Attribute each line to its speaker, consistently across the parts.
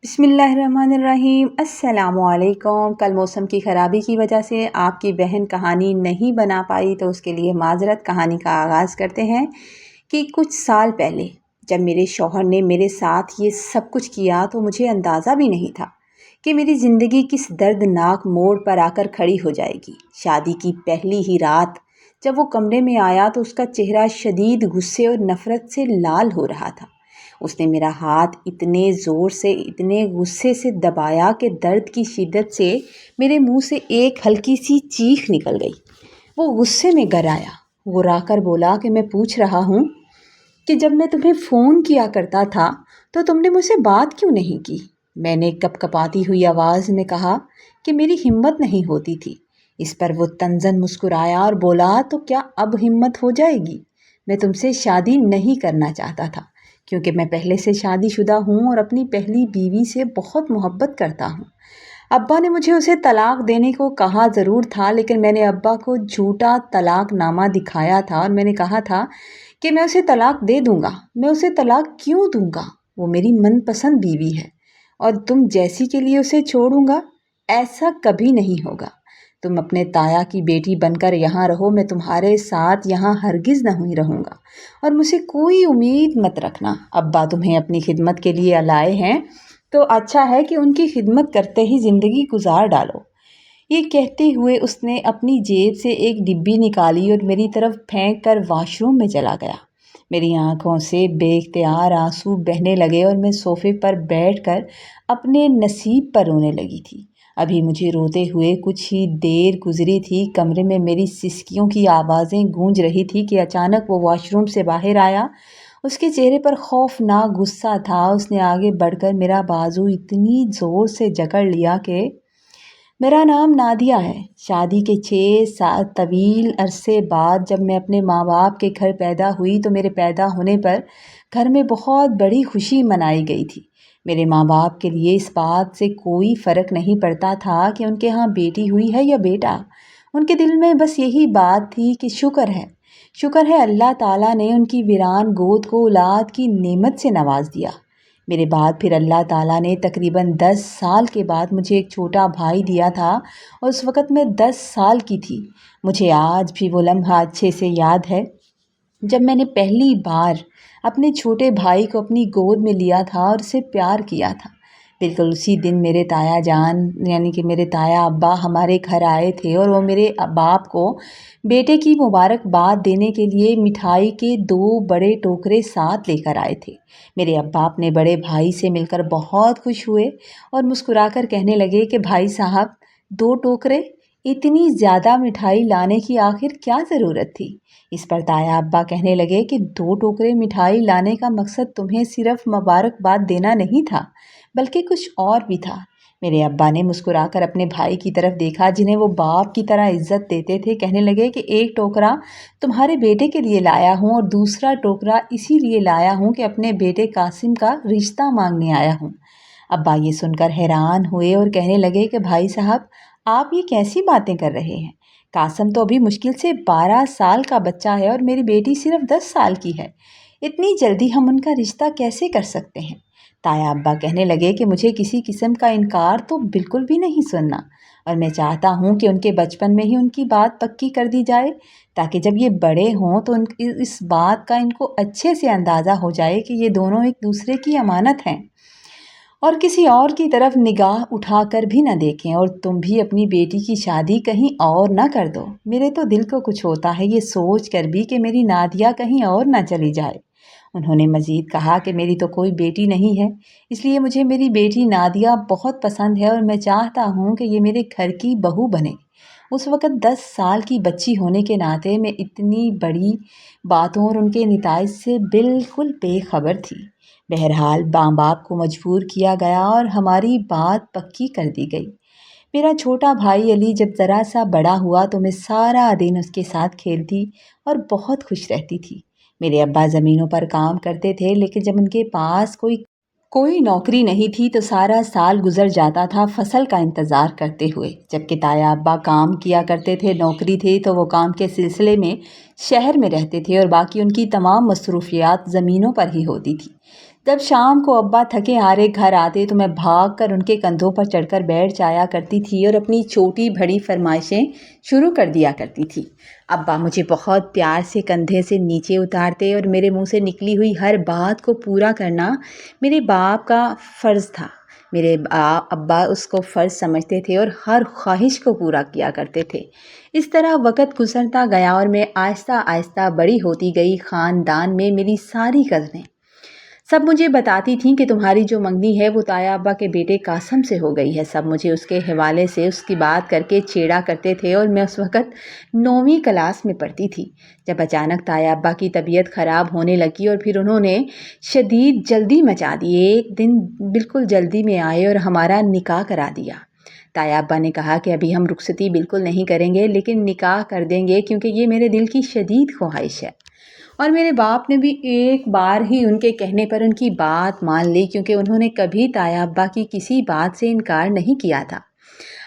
Speaker 1: بسم اللہ الرحمن الرحیم۔ السلام علیکم۔ کل موسم کی خرابی کی وجہ سے آپ کی بہن کہانی نہیں بنا پائی تو اس کے لیے معذرت۔ کہانی کا آغاز کرتے ہیں کہ کچھ سال پہلے جب میرے شوہر نے میرے ساتھ یہ سب کچھ کیا تو مجھے اندازہ بھی نہیں تھا کہ میری زندگی کس دردناک موڑ پر آ کر کھڑی ہو جائے گی۔ شادی کی پہلی ہی رات جب وہ کمرے میں آیا تو اس کا چہرہ شدید غصے اور نفرت سے لال ہو رہا تھا۔ اس نے میرا ہاتھ اتنے زور سے اتنے غصے سے دبایا کہ درد کی شدت سے میرے منہ سے ایک ہلکی سی چیخ نکل گئی۔ وہ غصے میں گر آیا، گھبرا کر بولا کہ میں پوچھ رہا ہوں کہ جب میں تمہیں فون کیا کرتا تھا تو تم نے مجھ سے بات کیوں نہیں کی؟ میں نے کپ کپاتی ہوئی آواز میں کہا کہ میری ہمت نہیں ہوتی تھی۔ اس پر وہ طنزاً مسکرایا اور بولا تو کیا اب ہمت ہو جائے گی؟ میں تم سے شادی نہیں کرنا چاہتا تھا کیونکہ میں پہلے سے شادی شدہ ہوں اور اپنی پہلی بیوی سے بہت محبت کرتا ہوں۔ ابا نے مجھے اسے طلاق دینے کو کہا ضرور تھا، لیکن میں نے ابا کو جھوٹا طلاق نامہ دکھایا تھا اور میں نے کہا تھا کہ میں اسے طلاق دے دوں گا۔ میں اسے طلاق کیوں دوں گا؟ وہ میری من پسند بیوی ہے اور تم جیسی کے لیے اسے چھوڑوں گا؟ ایسا کبھی نہیں ہوگا۔ تم اپنے تایا کی بیٹی بن کر یہاں رہو، میں تمہارے ساتھ یہاں ہرگز نہیں رہوں گا اور مجھ سے کوئی امید مت رکھنا۔ ابا تمہیں اپنی خدمت کے لیے لائے ہیں تو اچھا ہے کہ ان کی خدمت کرتے ہی زندگی گزار ڈالو۔ یہ کہتے ہوئے اس نے اپنی جیب سے ایک ڈبی نکالی اور میری طرف پھینک کر واش روم میں چلا گیا۔ میری آنکھوں سے بے اختیار آنسو بہنے لگے اور میں صوفے پر بیٹھ کر اپنے نصیب پر رونے لگی تھی۔ ابھی مجھے روتے ہوئے کچھ ہی دیر گزری تھی، کمرے میں میری سسکیوں کی آوازیں گونج رہی تھی کہ اچانک وہ واش روم سے باہر آیا۔ اس کے چہرے پر خوفناک غصہ تھا۔ اس نے آگے بڑھ کر میرا بازو اتنی زور سے جکڑ لیا کہ میرا نام نادیہ ہے۔ شادی کے 6 سال طویل عرصے بعد جب میں اپنے ماں باپ کے گھر پیدا ہوئی تو میرے پیدا ہونے پر گھر میں بہت بڑی خوشی منائی گئی تھی۔ میرے ماں باپ کے لیے اس بات سے کوئی فرق نہیں پڑتا تھا کہ ان کے ہاں بیٹی ہوئی ہے یا بیٹا۔ ان کے دل میں بس یہی بات تھی کہ شکر ہے اللہ تعالیٰ نے ان کی ویران گود کو اولاد کی نعمت سے نواز دیا۔ میرے بعد پھر اللہ تعالیٰ نے تقریباً 10 سال کے بعد مجھے ایک چھوٹا بھائی دیا تھا اور اس وقت میں 10 سال کی تھی۔ مجھے آج بھی وہ لمحہ اچھے سے یاد ہے جب میں نے پہلی بار اپنے چھوٹے بھائی کو اپنی گود میں لیا تھا اور اسے پیار کیا تھا۔ بالکل اسی دن میرے تایا جان یعنی کہ میرے تایا ابا ہمارے گھر آئے تھے اور وہ میرے باپ کو بیٹے کی مبارکباد دینے کے لیے مٹھائی کے 2 بڑے ٹوکرے ساتھ لے کر آئے تھے۔ میرے ابا اپنے بڑے بھائی سے مل کر بہت خوش ہوئے اور مسکرا کر کہنے لگے کہ بھائی صاحب 2 ٹوکرے، اتنی زیادہ مٹھائی لانے کی آخر کیا ضرورت تھی؟ اس پر تایا ابا کہنے لگے کہ 2 ٹوکرے مٹھائی لانے کا مقصد تمہیں صرف مبارکباد دینا نہیں تھا بلکہ کچھ اور بھی تھا۔ میرے ابا نے مسکرا کر اپنے بھائی کی طرف دیکھا جنہیں وہ باپ کی طرح عزت دیتے تھے، کہنے لگے کہ ایک ٹوکرا تمہارے بیٹے کے لیے لایا ہوں اور دوسرا ٹوکرا اسی لیے لایا ہوں کہ اپنے بیٹے قاسم کا رشتہ مانگنے آیا ہوں۔ ابا یہ سن کر حیران ہوئے اور کہنے لگے کہ بھائی صاحب آپ یہ کیسی باتیں کر رہے ہیں؟ قاسم تو ابھی مشکل سے 12 سال کا بچہ ہے اور میری بیٹی صرف 10 سال کی ہے۔ اتنی جلدی ہم ان کا رشتہ کیسے کر سکتے ہیں؟ تایا ابا کہنے لگے کہ مجھے کسی قسم کا انکار تو بالکل بھی نہیں سننا اور میں چاہتا ہوں کہ ان کے بچپن میں ہی ان کی بات پکی کر دی جائے تاکہ جب یہ بڑے ہوں تو اس بات کا ان کو اچھے سے اندازہ ہو جائے کہ یہ دونوں ایک دوسرے کی امانت ہیں اور کسی اور کی طرف نگاہ اٹھا کر بھی نہ دیکھیں، اور تم بھی اپنی بیٹی کی شادی کہیں اور نہ کر دو۔ میرے تو دل کو کچھ ہوتا ہے یہ سوچ کر بھی کہ میری نادیہ کہیں اور نہ چلی جائے۔ انہوں نے مزید کہا کہ میری تو کوئی بیٹی نہیں ہے، اس لیے مجھے میری بیٹی نادیہ بہت پسند ہے اور میں چاہتا ہوں کہ یہ میرے گھر کی بہو بنے۔ اس وقت 10 سال کی بچی ہونے کے ناطے میں اتنی بڑی باتوں اور ان کے نتائج سے بالکل بے خبر تھی۔ بہرحال ماں باپ کو مجبور کیا گیا اور ہماری بات پکی کر دی گئی۔ میرا چھوٹا بھائی علی جب ذرا سا بڑا ہوا تو میں سارا دن اس کے ساتھ کھیلتی اور بہت خوش رہتی تھی۔ میرے ابا زمینوں پر کام کرتے تھے، لیکن جب ان کے پاس کوئی نوکری نہیں تھی تو سارا سال گزر جاتا تھا فصل کا انتظار کرتے ہوئے، جبکہ تایا ابا کام کیا کرتے تھے، نوکری تھی تو وہ کام کے سلسلے میں شہر میں رہتے تھے اور باقی ان کی تمام مصروفیات زمینوں پر ہی ہوتی تھی۔ जब शाम को अब्बा थके हारे घर आते तो मैं भाग कर उनके कंधों पर चढ़कर बैठ जाया करती थी और अपनी छोटी बड़ी फरमाइशें शुरू कर दिया करती थी। अब्बा मुझे बहुत प्यार से कंधे से नीचे उतारते और मेरे मुंह से निकली हुई हर बात को पूरा करना मेरे बाप का फ़र्ज़ था। अब्बा उसको फ़र्ज़ समझते थे और हर ख्वाहिश को पूरा किया करते थे। इस तरह वक़्त गुज़रता गया और मैं आहिस्ता आहिस्ता बड़ी होती गई। ख़ानदान में मेरी सारी कज़नें सब मुझे बताती थीं कि तुम्हारी जो मंगनी है वो ताया अब्बा के बेटे कासम से हो गई है। सब मुझे उसके हवाले से उसकी बात करके छेड़ा करते थे और मैं उस वक़्त 9वीं क्लास में पढ़ती थी जब अचानक ताया अब्बा की तबीयत ख़राब होने लगी और फिर उन्होंने शदीद जल्दी मचा दी। एक दिन बिल्कुल जल्दी में आए और हमारा निकाह करा दिया। ताया अब्बा ने कहा कि अभी हम रुखसती बिल्कुल नहीं करेंगे लेकिन निकाह कर देंगे क्योंकि ये मेरे दिल की शदीद ख्वाहिश है। और मेरे बाप ने भी एक बार ही उनके कहने पर उनकी बात मान ली क्योंकि उन्होंने कभी ताया अब्बा की किसी बात से इनकार नहीं किया था।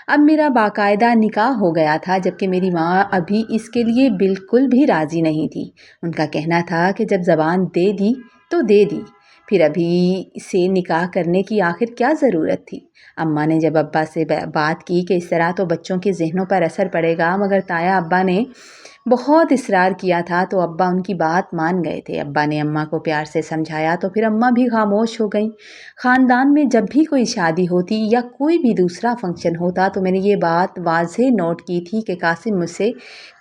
Speaker 1: अब मेरा बाकायदा निकाह हो गया था जबकि मेरी माँ अभी इसके लिए बिल्कुल भी राज़ी नहीं थी। उनका कहना था कि जब ज़बान दे दी तो दे दी, फिर अभी से निकाह करने की आखिर क्या ज़रूरत थी। अम्मा ने जब अब्बा से बात की कि इस तरह तो बच्चों के जहनों पर असर पड़ेगा, मगर ताया अब्बा ने बहुत इसरार किया था तो अब्बा उनकी बात मान गए थे। अब्बा ने अम्मा को प्यार से समझाया तो फिर अम्मा भी खामोश हो गईं। ख़ानदान में जब भी कोई शादी होती या कोई भी दूसरा फंक्शन होता तो मैंने ये बात वाज़ेह नोट की थी कि कासिम मुझसे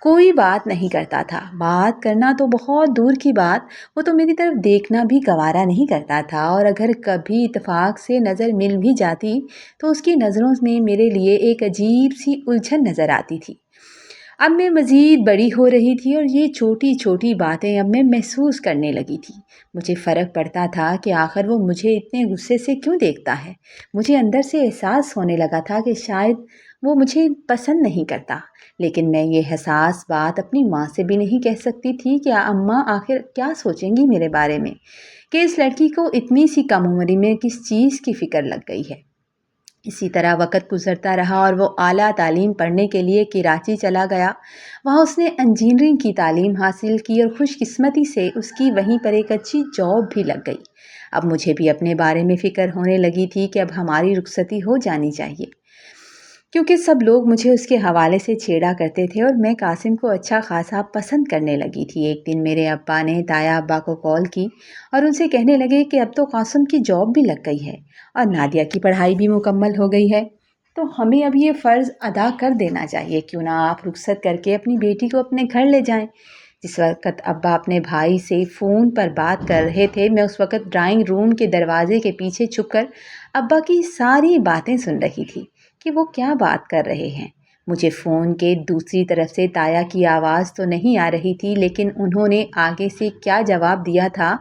Speaker 1: कोई बात नहीं करता था। बात करना तो बहुत दूर की बात, वो तो मेरी तरफ देखना भी गवारा नहीं करता था और अगर कभी इत्तेफाक से नज़र मिल भी जाती तो उसकी नज़रों में मेरे लिए एक अजीब सी उलझन नज़र आती थी। अब मैं मज़ीद बड़ी हो रही थी और ये छोटी छोटी बातें अब मैं महसूस करने लगी थी। मुझे फ़र्क पड़ता था कि आखिर वो मुझे इतने गुस्से से क्यों देखता है। मुझे अंदर से एहसास होने लगा था कि शायद वो मुझे पसंद नहीं करता, लेकिन मैं ये हसास बात अपनी माँ से भी नहीं कह सकती थी कि अम्मा आखिर क्या सोचेंगी मेरे बारे में कि इस लड़की को इतनी सी कम उम्र में किस चीज़ की फ़िक्र लग गई है। इसी तरह वक़्त गुज़रता रहा और वो आला तालीम पढ़ने के लिए कराची चला गया। वहाँ उसने इंजीनियरिंग की तालीम हासिल की और खुशकिस्मती से उसकी वहीं पर एक अच्छी जॉब भी लग गई। अब मुझे भी अपने बारे में फ़िक्र होने लगी थी कि अब हमारी रुखसती हो जानी चाहिए, क्योंकि सब लोग मुझे उसके हवाले से छेड़ा करते थे और मैं कासिम को अच्छा खासा पसंद करने लगी थी। एक दिन मेरे अब्बा ने ताया अब्बा को कॉल की और उनसे कहने लगे कि अब तो कासिम की जॉब भी लग गई है और नादिया की पढ़ाई भी मुकम्मल हो गई है, तो हमें अब ये फ़र्ज़ अदा कर देना चाहिए। क्यों ना आप रुखसत करके अपनी बेटी को अपने घर ले जाएं। जिस वक़्त अब्बा अपने भाई से फ़ोन पर बात कर रहे थे, मैं उस वक़्त ड्राइंग रूम के दरवाजे के पीछे छुपकर अब्बा की सारी बातें सुन रही थी कि वो क्या बात कर रहे हैं। मुझे फ़ोन के दूसरी तरफ से ताया की आवाज़ तो नहीं आ रही थी, लेकिन उन्होंने आगे से क्या जवाब दिया था।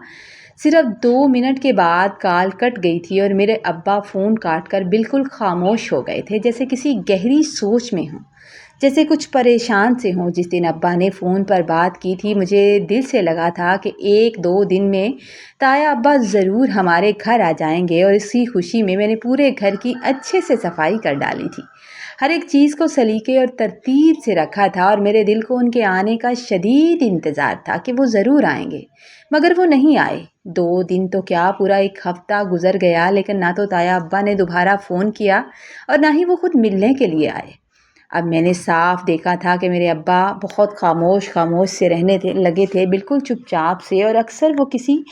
Speaker 1: सिर्फ 2 मिनट के बाद कॉल कट गई थी और मेरे अब्बा फ़ोन काट कर बिल्कुल खामोश हो गए थे, जैसे किसी गहरी सोच में हों, जैसे कुछ परेशान से हों। जिस दिन अब्बा ने फ़ोन पर बात की थी, मुझे दिल से लगा था कि 1-2 दिन में ताया अब्बा ज़रूर हमारे घर आ जाएंगे और इसी खुशी में मैंने पूरे घर की अच्छे से सफाई कर डाली थी। हर एक चीज़ को सलीके और तरतीब से रखा था और मेरे दिल को उनके आने का शदीद इंतज़ार था कि वो ज़रूर आएंगे, मगर वो नहीं आए। 2 दिन तो क्या, पूरा 1 हफ़्ता गुज़र गया, लेकिन ना तो ताया अब्बा ने दोबारा फ़ोन किया और ना ही वो खुद मिलने के लिए आए। अब मैंने साफ देखा था कि मेरे अब्बा बहुत खामोश खामोश से लगे थे, बिल्कुल चुपचाप से, और अक्सर वो किसी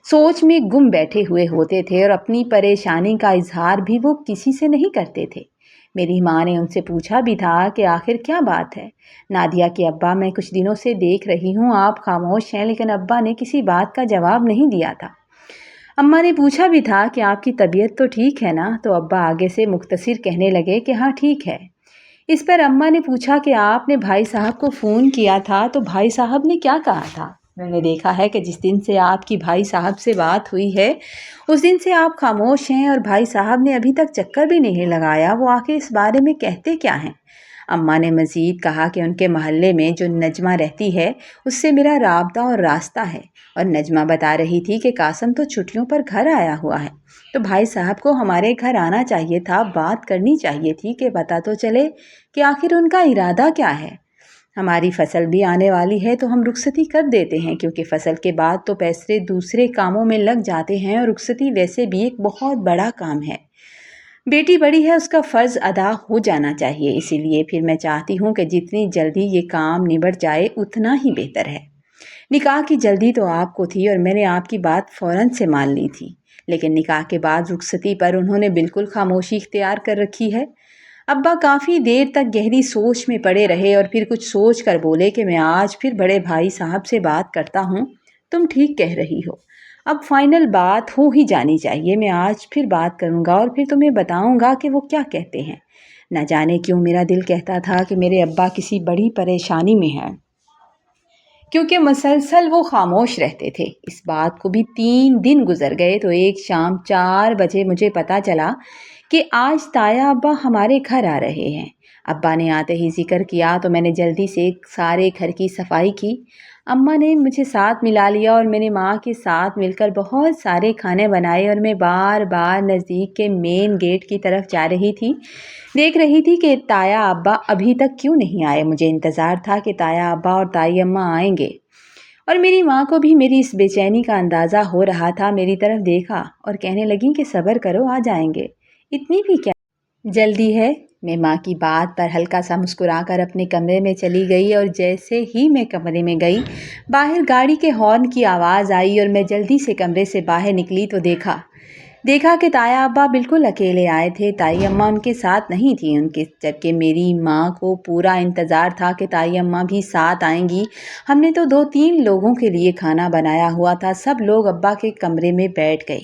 Speaker 1: सोच में गुम बैठे हुए होते थे और अपनी परेशानी का इजहार भी वो किसी से नहीं करते थे। मेरी माँ ने उनसे पूछा भी था कि आखिर क्या बात है। नादिया के अब्बा, मैं कुछ दिनों से देख रही हूँ आप खामोश हैं, लेकिन अब्बा ने किसी बात का जवाब नहीं दिया था। अम्मा ने पूछा भी था कि आपकी तबीयत तो ठीक है ना, तो अब्बा आगे से मुख्तसिर कहने लगे कि हाँ ठीक है। इस पर अम्मा ने पूछा कि आपने भाई साहब को फ़ोन किया था, तो भाई साहब ने क्या कहा था। मैंने देखा है कि जिस दिन से आपकी भाई साहब से बात हुई है उस दिन से आप खामोश हैं और भाई साहब ने अभी तक चक्कर भी नहीं लगाया। वो आके इस बारे में कहते क्या हैं। अम्मा ने मज़ीद कहा कि उनके महल्ले में जो नजमा रहती है उससे मेरा राबता और रास्ता है, और नजमा बता रही थी कि कासम तो छुट्टियों पर घर आया हुआ है, तो भाई साहब को हमारे घर आना चाहिए था, बात करनी चाहिए थी कि पता तो चले कि आखिर उनका इरादा क्या है। ہماری فصل بھی آنے والی ہے تو ہم رخصتی کر دیتے ہیں، کیونکہ فصل کے بعد تو پیسے دوسرے کاموں میں لگ جاتے ہیں اور رخصتی ویسے بھی ایک بہت بڑا کام ہے۔ بیٹی بڑی ہے، اس کا فرض ادا ہو جانا چاہیے، اسی لیے پھر میں چاہتی ہوں کہ جتنی جلدی یہ کام نبٹ جائے اتنا ہی بہتر ہے۔ نکاح کی جلدی تو آپ کو تھی اور میں نے آپ کی بات فوراً سے مان لی تھی، لیکن نکاح کے بعد رخصتی پر انہوں نے بالکل خاموشی اختیار کر رکھی ہے۔ ابا کافی دیر تک گہری سوچ میں پڑے رہے اور پھر کچھ سوچ کر بولے کہ میں آج پھر بڑے بھائی صاحب سے بات کرتا ہوں، تم ٹھیک کہہ رہی ہو، اب فائنل بات ہو ہی جانی چاہیے، میں آج پھر بات کروں گا اور پھر تمہیں بتاؤں گا کہ وہ کیا کہتے ہیں۔ نہ جانے کیوں میرا دل کہتا تھا کہ میرے ابا کسی بڑی پریشانی میں ہیں، کیونکہ مسلسل وہ خاموش رہتے تھے۔ اس بات کو بھی 3 دن گزر گئے تو ایک شام 4 بجے مجھے پتہ چلا کہ آج تایا ابا ہمارے گھر آ رہے ہیں۔ ابا نے آتے ہی ذکر کیا تو میں نے جلدی سے سارے گھر کی صفائی کی۔ اماں نے مجھے ساتھ ملا لیا اور میں نے ماں کے ساتھ مل کر بہت سارے کھانے بنائے اور میں بار بار نزدیک کے مین گیٹ کی طرف جا رہی تھی، دیکھ رہی تھی کہ تایا ابا ابھی تک کیوں نہیں آئے۔ مجھے انتظار تھا کہ تایا ابا اور تائی اماں آئیں گے، اور میری ماں کو بھی میری اس بے چینی کا اندازہ ہو رہا تھا۔ میری طرف دیکھا اور کہنے لگی کہ صبر کرو، آ جائیں گے، اتنی بھی کیا جلدی ہے۔ میں ماں کی بات پر ہلکا سا مسکرا کر اپنے کمرے میں چلی گئی اور جیسے ہی میں کمرے میں گئی باہر گاڑی کے ہارن کی آواز آئی اور میں جلدی سے کمرے سے باہر نکلی تو دیکھا کہ تایا ابا بالکل اکیلے آئے تھے، تائی اماں ان کے ساتھ نہیں تھیں، جبکہ میری ماں کو پورا انتظار تھا کہ تائی اماں بھی ساتھ آئیں گی۔ ہم نے تو 2-3 لوگوں کے لیے کھانا بنایا ہوا تھا۔ سب لوگ ابا کے کمرے میں بیٹھ گئے،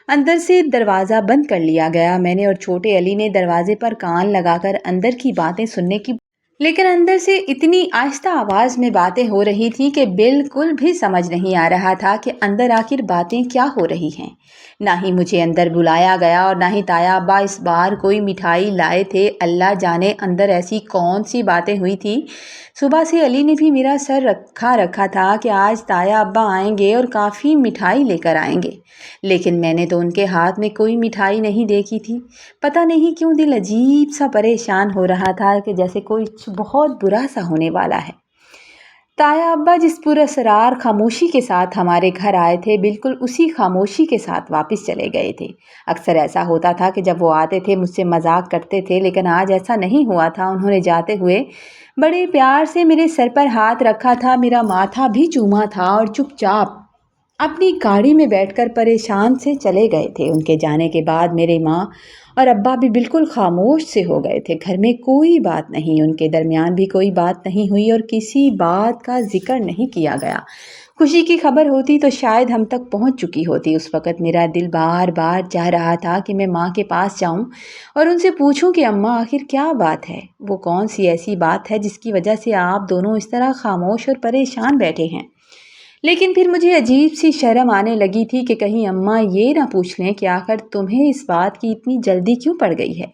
Speaker 1: اندر سے دروازہ بند کر لیا گیا۔ میں نے اور چھوٹے علی نے دروازے پر کان لگا کر اندر کی باتیں سننے کی، لیکن اندر سے اتنی آہستہ آواز میں باتیں ہو رہی تھی کہ بالکل بھی سمجھ نہیں آ رہا تھا کہ اندر آخر باتیں کیا ہو رہی ہیں۔ نہ ہی مجھے اندر بلایا گیا اور نہ ہی تایا ابا اس بار کوئی مٹھائی لائے تھے۔ اللہ جانے اندر ایسی کون سی باتیں ہوئی تھی۔ صبح سے علی نے بھی میرا سر رکھا تھا کہ آج تایا ابا آئیں گے اور کافی مٹھائی لے کر آئیں گے، لیکن میں نے تو ان کے ہاتھ میں کوئی مٹھائی نہیں دیکھی تھی۔ پتہ نہیں کیوں دل عجیب سا پریشان ہو رہا تھا کہ جیسے کوئی بہت برا سا ہونے والا ہے۔ تایا ابا جس پراسرار خاموشی کے ساتھ ہمارے گھر آئے تھے، بالکل اسی خاموشی کے ساتھ واپس چلے گئے تھے۔ اکثر ایسا ہوتا تھا کہ جب وہ آتے تھے مجھ سے مذاق کرتے تھے، لیکن آج ایسا نہیں ہوا تھا۔ انہوں نے جاتے ہوئے بڑے پیار سے میرے سر پر ہاتھ رکھا تھا، میرا ماتھا بھی چوما تھا اور چپ چاپ اپنی گاڑی میں بیٹھ کر پریشان سے چلے گئے تھے۔ ان کے جانے کے بعد میرے ماں اور ابا بھی بالکل خاموش سے ہو گئے تھے۔ گھر میں کوئی بات نہیں، ان کے درمیان بھی کوئی بات نہیں ہوئی اور کسی بات کا ذکر نہیں کیا گیا۔ خوشی کی خبر ہوتی تو شاید ہم تک پہنچ چکی ہوتی۔ اس وقت میرا دل بار بار چاہ رہا تھا کہ میں ماں کے پاس جاؤں اور ان سے پوچھوں کہ اماں آخر کیا بات ہے، وہ کون سی ایسی بات ہے جس کی وجہ سے آپ دونوں اس طرح خاموش اور پریشان بیٹھے ہیں۔ لیکن پھر مجھے عجیب سی شرم آنے لگی تھی کہ کہیں اماں یہ نہ پوچھ لیں کہ آخر تمہیں اس بات کی اتنی جلدی کیوں پڑ گئی ہے۔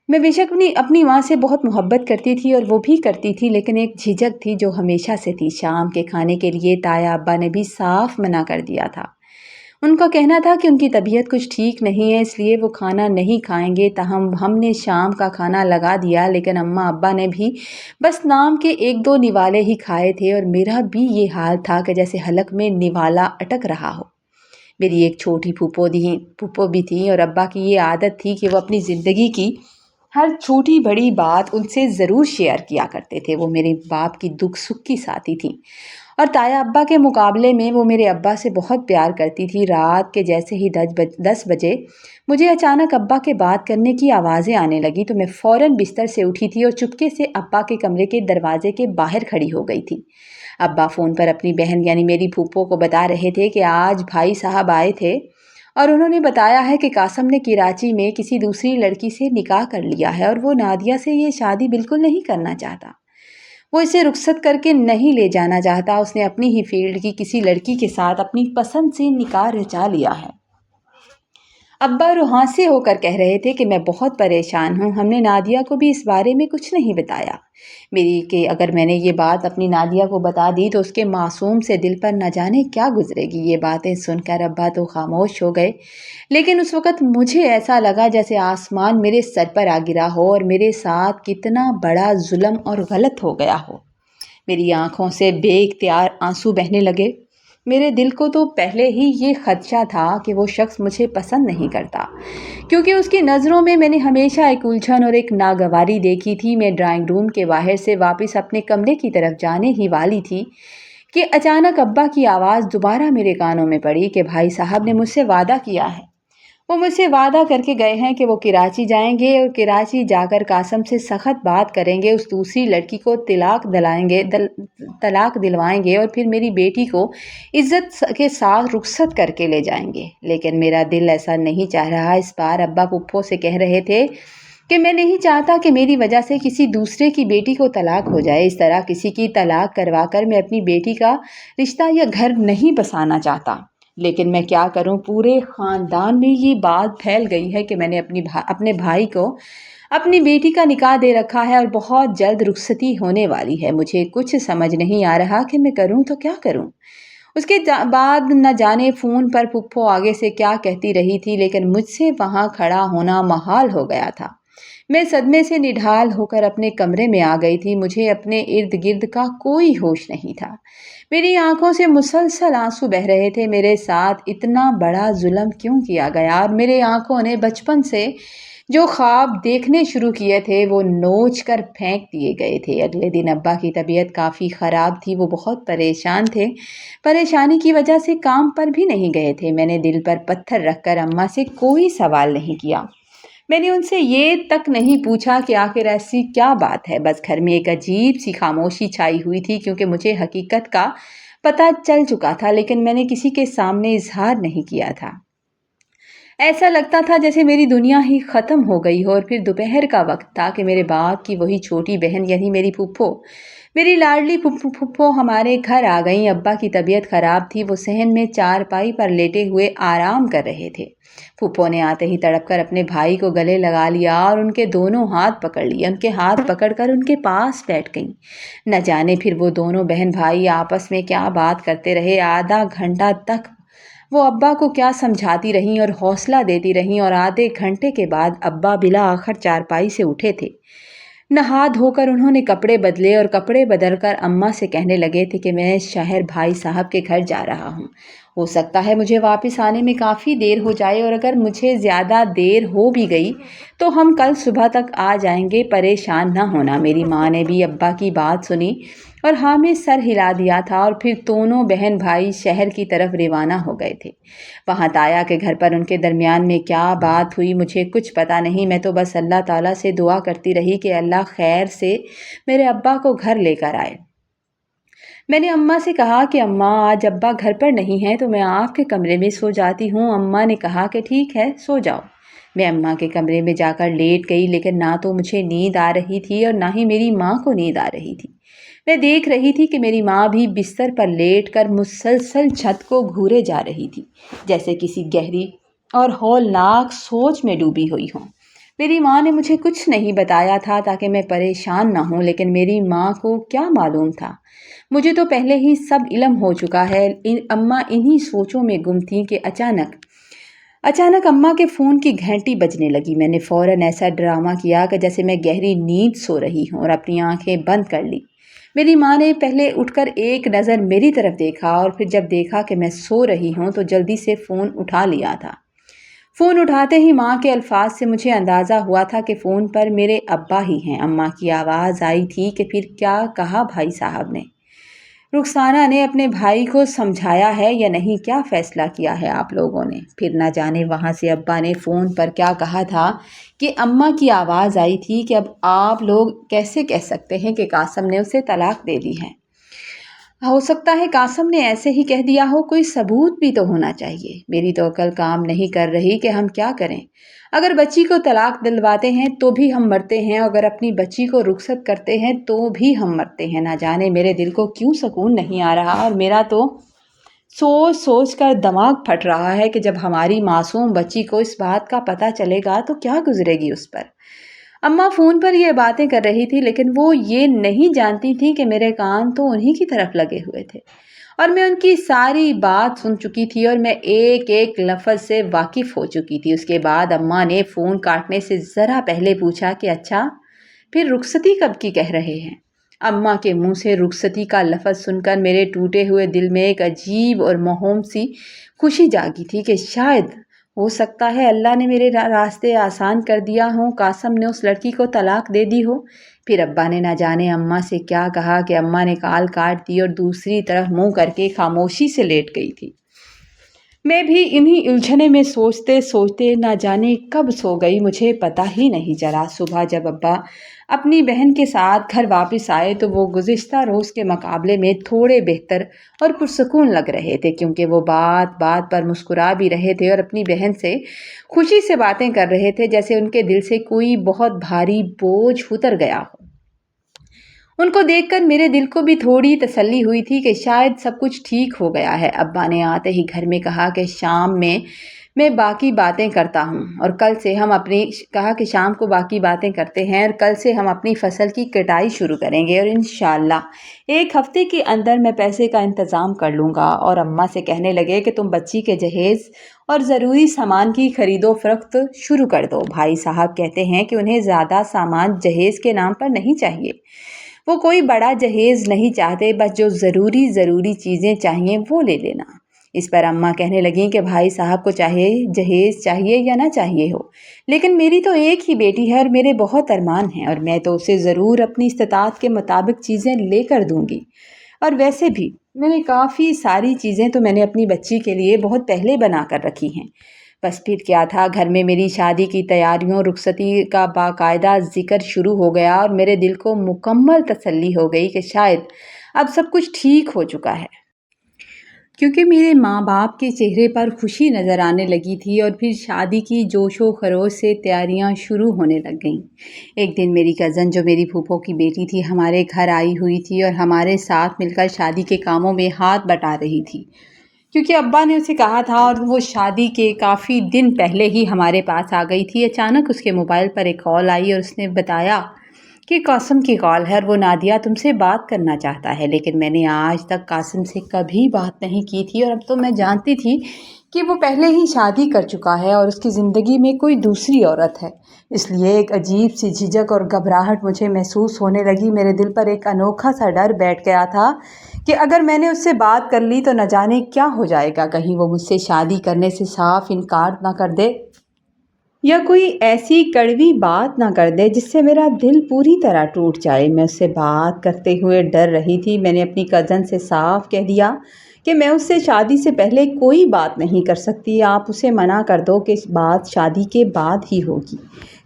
Speaker 1: میں بے شک اپنی ماں سے بہت محبت کرتی تھی اور وہ بھی کرتی تھی، لیکن ایک جھجک تھی جو ہمیشہ سے تھی۔ شام کے کھانے کے لیے تایا ابا نے بھی صاف منع کر دیا تھا۔ ان کا کہنا تھا کہ ان کی طبیعت کچھ ٹھیک نہیں ہے، اس لیے وہ کھانا نہیں کھائیں گے۔ تاہم ہم نے شام کا کھانا لگا دیا، لیکن اماں ابا نے بھی بس نام کے 1-2 نوالے ہی کھائے تھے اور میرا بھی یہ حال تھا کہ جیسے حلق میں نوالا اٹک رہا ہو۔ میری ایک چھوٹی پھوپھو بھی تھی اور ابا کی یہ عادت تھی کہ وہ اپنی زندگی کی ہر چھوٹی بڑی بات ان سے ضرور شیئر کیا کرتے تھے۔ وہ میرے باپ کی دکھ سکھ کی ساتھی تھیں اور تایا ابا کے مقابلے میں وہ میرے ابا سے بہت پیار کرتی تھی۔ رات کے جیسے ہی 10 بجے مجھے اچانک ابا کے بات کرنے کی آوازیں آنے لگی تو میں فوراً بستر سے اٹھی تھی اور چپکے سے ابا کے کمرے کے دروازے کے باہر کھڑی ہو گئی تھی۔ ابا فون پر اپنی بہن یعنی میری پھوپھو کو بتا رہے تھے کہ آج بھائی صاحب آئے تھے اور انہوں نے بتایا ہے کہ قاسم نے کراچی میں کسی دوسری لڑکی سے نکاح کر لیا ہے اور وہ نادیہ سے یہ شادی بالکل نہیں کرنا چاہتا، وہ اسے رخصت کر کے نہیں لے جانا چاہتا۔ اس نے اپنی ہی فیلڈ کی کسی لڑکی کے ساتھ اپنی پسند سے نکاح رچا لیا ہے۔ अब्बा रुहासे होकर कह रहे थे कि मैं बहुत परेशान हूँ। हमने नादिया को भी इस बारे में कुछ नहीं बताया। मेरी कि अगर मैंने ये बात अपनी नादिया को बता दी तो उसके मासूम से दिल पर न जाने क्या गुजरेगी। ये बातें सुनकर अब्बा तो खामोश हो गए, लेकिन उस वक़्त मुझे ऐसा लगा जैसे आसमान मेरे सर पर आ गिरा हो और मेरे साथ कितना बड़ा जुल्म और गलत हो गया हो। मेरी आँखों से बेइख्तियार आंसू बहने लगे। मेरे दिल को तो पहले ही ये खदशा था कि वो शख्स मुझे पसंद नहीं करता, क्योंकि उसकी नज़रों में मैंने हमेशा एक उलझन और एक नागवारी देखी थी। मैं ड्राइंग रूम के बाहर से वापस अपने कमरे की तरफ जाने ही वाली थी कि अचानक अब्बा की आवाज़ दोबारा मेरे कानों में पड़ी कि भाई साहब ने मुझसे वादा किया है। वो मुझसे वादा करके गए हैं कि वो कराची जाएंगे और कराची जाकर कासम से सख्त बात करेंगे, उस दूसरी लड़की को तलाक दिलवाएंगे और फिर मेरी बेटी को इज्जत के साथ रुखसत करके ले जाएंगे। लेकिन मेरा दिल ऐसा नहीं चाह रहा। इस बार अब्बा पुप्पो से कह रहे थे कि मैं नहीं चाहता कि मेरी वजह से किसी दूसरे की बेटी को तलाक हो जाए। इस तरह किसी की तलाक करवाकर मैं अपनी बेटी का रिश्ता या घर नहीं बसाना चाहता। लेकिन मैं क्या करूं, पूरे ख़ानदान में ये बात फैल गई है कि मैंने अपने भाई को अपनी बेटी का निकाह दे रखा है और बहुत जल्द रुखसती होने वाली है। मुझे कुछ समझ नहीं आ रहा कि मैं करूं तो क्या करूं। उसके बाद न जाने फ़ोन पर पुप्पो आगे से क्या कहती रही थी, लेकिन मुझसे वहाँ खड़ा होना महाल हो गया था। मैं सदमे से निढाल होकर अपने कमरे में आ गई थी। मुझे अपने इर्द गिर्द का कोई होश नहीं था। मेरी आंखों से मुसलसल आंसू बह रहे थे। मेरे साथ इतना बड़ा जुल्म क्यों किया गया, और मेरे आंखों ने बचपन से जो ख्वाब देखने शुरू किए थे वो नोच कर फेंक दिए गए थे। अगले दिन अब्बा की तबीयत काफ़ी ख़राब थी। वो बहुत परेशान थे। परेशानी की वजह से काम पर भी नहीं गए थे। मैंने दिल पर पत्थर रखकर अम्मा से कोई सवाल नहीं किया। मैंने उनसे ये तक नहीं पूछा कि आखिर ऐसी क्या बात है। बस घर में एक अजीब सी खामोशी छाई हुई थी, क्योंकि मुझे हकीकत का पता चल चुका था, लेकिन मैंने किसी के सामने इजहार नहीं किया था। ऐसा लगता था जैसे मेरी दुनिया ही ख़त्म हो गई हो। और फिर दोपहर का वक्त था कि मेरे बाप की वही छोटी बहन यानी मेरी फूफो, मेरी लाडली फूफो हमारे घर आ गई। अब्बा की तबीयत ख़राब थी। वो सहन में चारपाई पर लेटे हुए आराम कर रहे थे। फूफो ने आते ही तड़प कर अपने भाई को गले लगा लिया और उनके दोनों हाथ पकड़ लिए। उनके हाथ पकड़कर उनके पास बैठ गईं। न जाने फिर वो दोनों बहन भाई आपस में क्या बात करते रहे। आधा घंटा तक वो अब्बा को क्या समझाती रहीं और हौसला देती रहीं, और आधे घंटे के बाद अब्बा बिला आखिर चारपाई से उठे थे। नहा धोकर उन्होंने कपड़े बदले और कपड़े बदलकर अम्मा से कहने लगे थे कि मैं शहर भाई साहब के घर जा रहा हूँ। हो सकता है मुझे वापस आने में काफ़ी देर हो जाए, और अगर मुझे ज़्यादा देर हो भी गई तो हम कल सुबह तक आ जाएंगे, परेशान ना होना। मेरी माँ ने भी अब्बा की बात सुनी और हाँ में सर हिला दिया था, और फिर दोनों बहन भाई शहर की तरफ रवाना हो गए थे। वहाँ ताया के घर पर उनके दरमियान में क्या बात हुई मुझे कुछ पता नहीं। मैं तो बस अल्लाह ताला से दुआ करती रही कि अल्लाह खैर से मेरे अब्बा को घर लेकर आए। मैंने अम्मा से कहा कि अम्मा आज अब्बा घर पर नहीं हैं तो मैं आपके कमरे में सो जाती हूँ। अम्मा ने कहा कि ठीक है, सो जाओ। मैं अम्मा के कमरे में जाकर लेट गई, लेकिन ना तो मुझे नींद आ रही थी और ना ही मेरी माँ को नींद आ रही थी। मैं देख रही थी कि मेरी माँ भी बिस्तर पर लेटकर मुसलसल छत को घूरे जा रही थी, जैसे किसी गहरी और हौलनाक सोच में डूबी हुई हों। मेरी माँ ने मुझे कुछ नहीं बताया था ताकि मैं परेशान ना हूँ, लेकिन मेरी माँ को क्या मालूम था। मुझे तो पहले ही सब इल्म हो चुका है। अम्मा इन्हीं सोचों में गुम थी कि अचानक अम्मा के फ़ोन की घंटी बजने लगी। मैंने फ़ौरन ऐसा ड्रामा किया कि जैसे मैं गहरी नींद सो रही हूँ और अपनी आंखें बंद कर ली। मेरी माँ ने पहले उठकर एक नज़र मेरी तरफ देखा, और फिर जब देखा कि मैं सो रही हूँ तो जल्दी से फ़ोन उठा लिया था। फ़ोन उठाते ही माँ के अल्फाज से मुझे अंदाज़ा हुआ था कि फ़ोन पर मेरे अब्बा ही हैं। अम्मा की आवाज़ आई थी कि फिर क्या कहा भाई साहब ने? रुखसाना ने अपने भाई को समझाया है या नहीं? क्या फ़ैसला किया है आप लोगों ने? फिर ना जाने वहाँ से अब्बा ने फ़ोन पर क्या कहा था कि अम्मा की आवाज़ आई थी कि अब आप लोग कैसे कह सकते हैं कि कासम ने उसे तलाक दे दी है। हो सकता है कासम ने ऐसे ही कह दिया हो, कोई सबूत भी तो होना चाहिए। मेरी तो अकल काम नहीं कर रही कि हम क्या करें। अगर बच्ची को तलाक दिलवाते हैं तो भी हम मरते हैं, अगर अपनी बच्ची को रुखसत करते हैं तो भी हम मरते हैं। ना जाने मेरे दिल को क्यों सुकून नहीं आ रहा, और मेरा तो सोच सोच कर दिमाग फट रहा है कि जब हमारी मासूम बच्ची को इस बात का पता चलेगा तो क्या गुजरेगी उस पर। अम्मा फ़ोन पर ये बातें कर रही थी, लेकिन वो ये नहीं जानती थी कि मेरे कान तो उन्हीं की तरफ लगे हुए थे और मैं उनकी सारी बात सुन चुकी थी और मैं एक एक लफ्ज़ से वाकिफ़ हो चुकी थी। उसके बाद अम्मा ने फ़ोन काटने से ज़रा पहले पूछा कि अच्छा, फिर रुखसती कब की कह रहे हैं? अम्मा के मुंह से रुखसती का लफ्ज़ सुनकर मेरे टूटे हुए दिल में एक अजीब और मौहूम सी खुशी जागी थी कि शायद हो सकता है अल्लाह ने मेरे रास्ते आसान कर दिया हो, कासम ने उस लड़की को तलाक दे दी हो। फिर अब्बा ने ना जाने अम्मा से क्या कहा कि अम्मा ने कॉल काट दी और दूसरी तरफ मुंह करके खामोशी से लेट गई थी। मैं भी इन्हीं उलझने में सोचते सोचते ना जाने कब सो गई, मुझे पता ही नहीं चला। सुबह जब अब्बा अपनी बहन के साथ घर वापस आए तो वो गुज़िश्ता रोज़ के मुकाबले में थोड़े बेहतर और पुरसकून लग रहे थे, क्योंकि वो बात बात पर मुस्कुरा भी रहे थे और अपनी बहन से खुशी से बातें कर रहे थे, जैसे उनके दिल से कोई बहुत भारी बोझ उतर गया हो। उनको देखकर मेरे दिल को भी थोड़ी तसल्ली हुई थी कि शायद सब कुछ ठीक हो गया है। अब्बा ने आते ही घर में कहा कि शाम में मैं बाकी बातें करता हूँ और कल से हम अपनी कहा कि शाम को बाकी बातें करते हैं और कल से हम अपनी फसल की कटाई शुरू करेंगे और इंशाल्लाह एक हफ्ते के अंदर मैं पैसे का इंतज़ाम कर लूँगा। और अम्मा से कहने लगे कि तुम बच्ची के जहेज़ और ज़रूरी सामान की खरीदो फरोख्त शुरू कर दो। भाई साहब कहते हैं कि उन्हें ज़्यादा सामान जहेज़ के नाम पर नहीं चाहिए, वो कोई बड़ा जहेज़ नहीं चाहते, बस जो ज़रूरी चीज़ें चाहिए वो ले लेना। इस पर अम्मा कहने लगीं कि भाई साहब को चाहे जहेज़ चाहिए या ना चाहिए हो, लेकिन मेरी तो एक ही बेटी है और मेरे बहुत अरमान हैं और मैं तो उसे ज़रूर अपनी इस्तिताअत के मुताबिक चीज़ें लेकर दूंगी। और वैसे भी मैंने काफ़ी सारी चीज़ें तो मैंने अपनी बच्ची के लिए बहुत पहले बना कर रखी हैं। बस फिर क्या था, घर में मेरी शादी की तैयारियों रुखसती का बाकायदा ज़िक्र शुरू हो गया और मेरे दिल को मुकम्मल तसल्ली हो गई कि शायद अब सब कुछ ठीक हो चुका है, क्योंकि मेरे माँ बाप के चेहरे पर खुशी नज़र आने लगी थी और फिर शादी की जोशो खरोश से तैयारियां शुरू होने लग गईं। एक दिन मेरी कज़न, जो मेरी फूफो की बेटी थी, हमारे घर आई हुई थी और हमारे साथ मिलकर शादी के कामों में हाथ बटा रही थी, क्योंकि अब्बा ने उसे कहा था और वो शादी के काफ़ी दिन पहले ही हमारे पास आ गई थी। अचानक उसके मोबाइल पर एक कॉल आई और उसने बताया कि कासिम की कॉल है और वो नादिया तुमसे बात करना चाहता है। लेकिन मैंने आज तक कासिम से कभी बात नहीं की थी और अब तो मैं जानती थी कि वो पहले ही शादी कर चुका है और उसकी ज़िंदगी में कोई दूसरी औरत है। इसलिए एक अजीब सी झिझक और घबराहट मुझे महसूस होने लगी। मेरे दिल पर एक अनोखा सा डर बैठ गया था कि अगर मैंने उससे बात कर ली तो न जाने क्या हो जाएगा। कहीं वो मुझसे शादी करने से साफ इनकार ना कर दे या कोई ऐसी कड़वी बात ना कर दे जिससे मेरा दिल पूरी तरह टूट जाए। मैं उससे बात करते हुए डर रही थी। मैंने अपनी कज़न से साफ कह दिया कि मैं उससे शादी से पहले कोई बात नहीं कर सकती, आप उसे मना कर दो कि इस बात शादी के बाद ही होगी।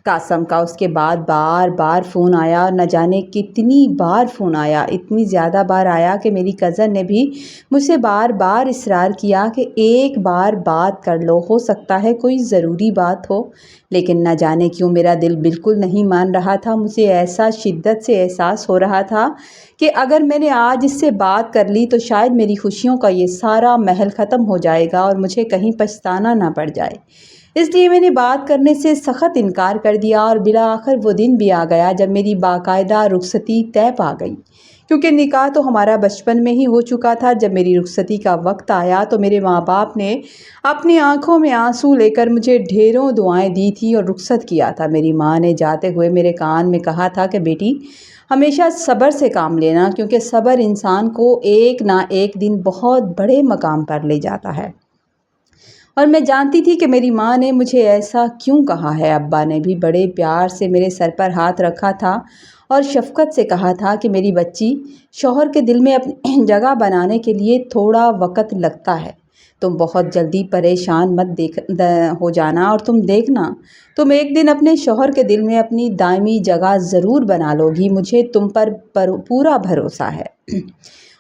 Speaker 1: कासम का उसके बाद बार बार फ़ोन आया और न जाने कितनी बार फ़ोन आया, इतनी ज़्यादा बार आया कि मेरी कज़न ने भी मुझसे बार बार इसरार किया कि एक बार बात कर लो, हो सकता है कोई ज़रूरी बात हो। लेकिन न जाने क्यों मेरा दिल बिल्कुल नहीं मान रहा था। मुझे ऐसा शिद्दत से एहसास हो रहा था कि अगर मैंने आज इससे बात कर ली तो शायद मेरी खुशियों का ये सारा महल ख़त्म हो जाएगा और मुझे कहीं पछताना ना पड़ जाए। इसलिए मैंने बात करने से सख्त इनकार कर दिया और बिला आखिर वो दिन भी आ गया जब मेरी बाकायदा रुखसती तय पा गई, क्योंकि निकाह तो हमारा बचपन में ही हो चुका था। जब मेरी रुखसती का वक्त आया तो मेरे माँ बाप ने अपनी आंखों में आंसू लेकर मुझे ढेरों दुआएं दी थी और रुखसत किया था। मेरी माँ ने जाते हुए मेरे कान में कहा था कि बेटी, हमेशा सब्र से काम लेना, क्योंकि सब्र इंसान को एक ना एक दिन बहुत बड़े मकाम पर ले जाता है। और मैं जानती थी कि मेरी माँ ने मुझे ऐसा क्यों कहा है। अब्बा ने भी बड़े प्यार से मेरे सर पर हाथ रखा था और शफ़क़त से कहा था कि मेरी बच्ची, शौहर के दिल में अपनी जगह बनाने के लिए थोड़ा वक़्त लगता है, तुम बहुत जल्दी परेशान मत हो जाना और तुम देखना, तुम एक दिन अपने शौहर के दिल में अपनी दायमी जगह ज़रूर बना लोगी। मुझे तुम पर पूरा भरोसा है।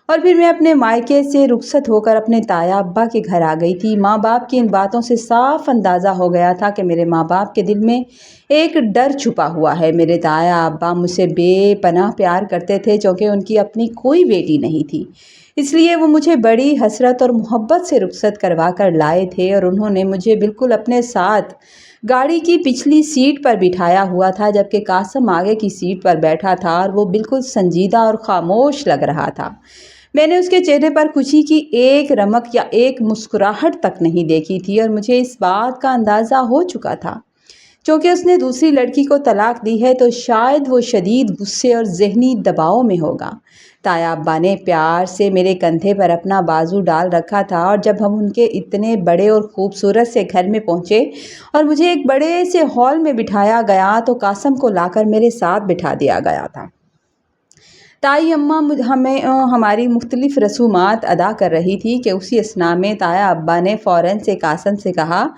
Speaker 1: और फिर मैं अपने मायके से रुखसत होकर अपने ताया अब्बा के घर आ गई थी। माँ बाप की इन बातों से साफ अंदाज़ा हो गया था कि मेरे माँ बाप के दिल में एक डर छुपा हुआ है। मेरे ताया अब्बा मुझसे बेपनाह प्यार करते थे, क्योंकि उनकी अपनी कोई बेटी नहीं थी। इसलिए वो मुझे बड़ी हसरत और मोहब्बत से रुखसत करवा कर लाए थे, और उन्होंने मुझे बिल्कुल अपने साथ गाड़ी की पिछली सीट पर बिठाया हुआ था, जबकि कासम आगे की सीट पर बैठा था और वो बिल्कुल संजीदा और खामोश लग रहा था। मैंने उसके चेहरे पर खुशी की एक रमक या एक मुस्कुराहट तक नहीं देखी थी, और मुझे इस बात का अंदाज़ा हो चुका था क्योंकि उसने दूसरी लड़की को तलाक दी है तो शायद वो शदीद गुस्से और ज़हनी दबाव में होगा। ताया अब्बा ने प्यार से मेरे कंधे पर अपना बाजू डाल रखा था, और जब हम उनके इतने बड़े और ख़ूबसूरत से घर में पहुँचे और मुझे एक बड़े से हॉल में बिठाया गया तो कासम को लाकर मेरे साथ बिठा दिया गया था। ताई अम्मा हमें हमारी मुख्तलिफ़ रसूमात अदा कर रही थी कि उसी असना में ताया अब्बा ने फ़ौरन से कासिम से कहा।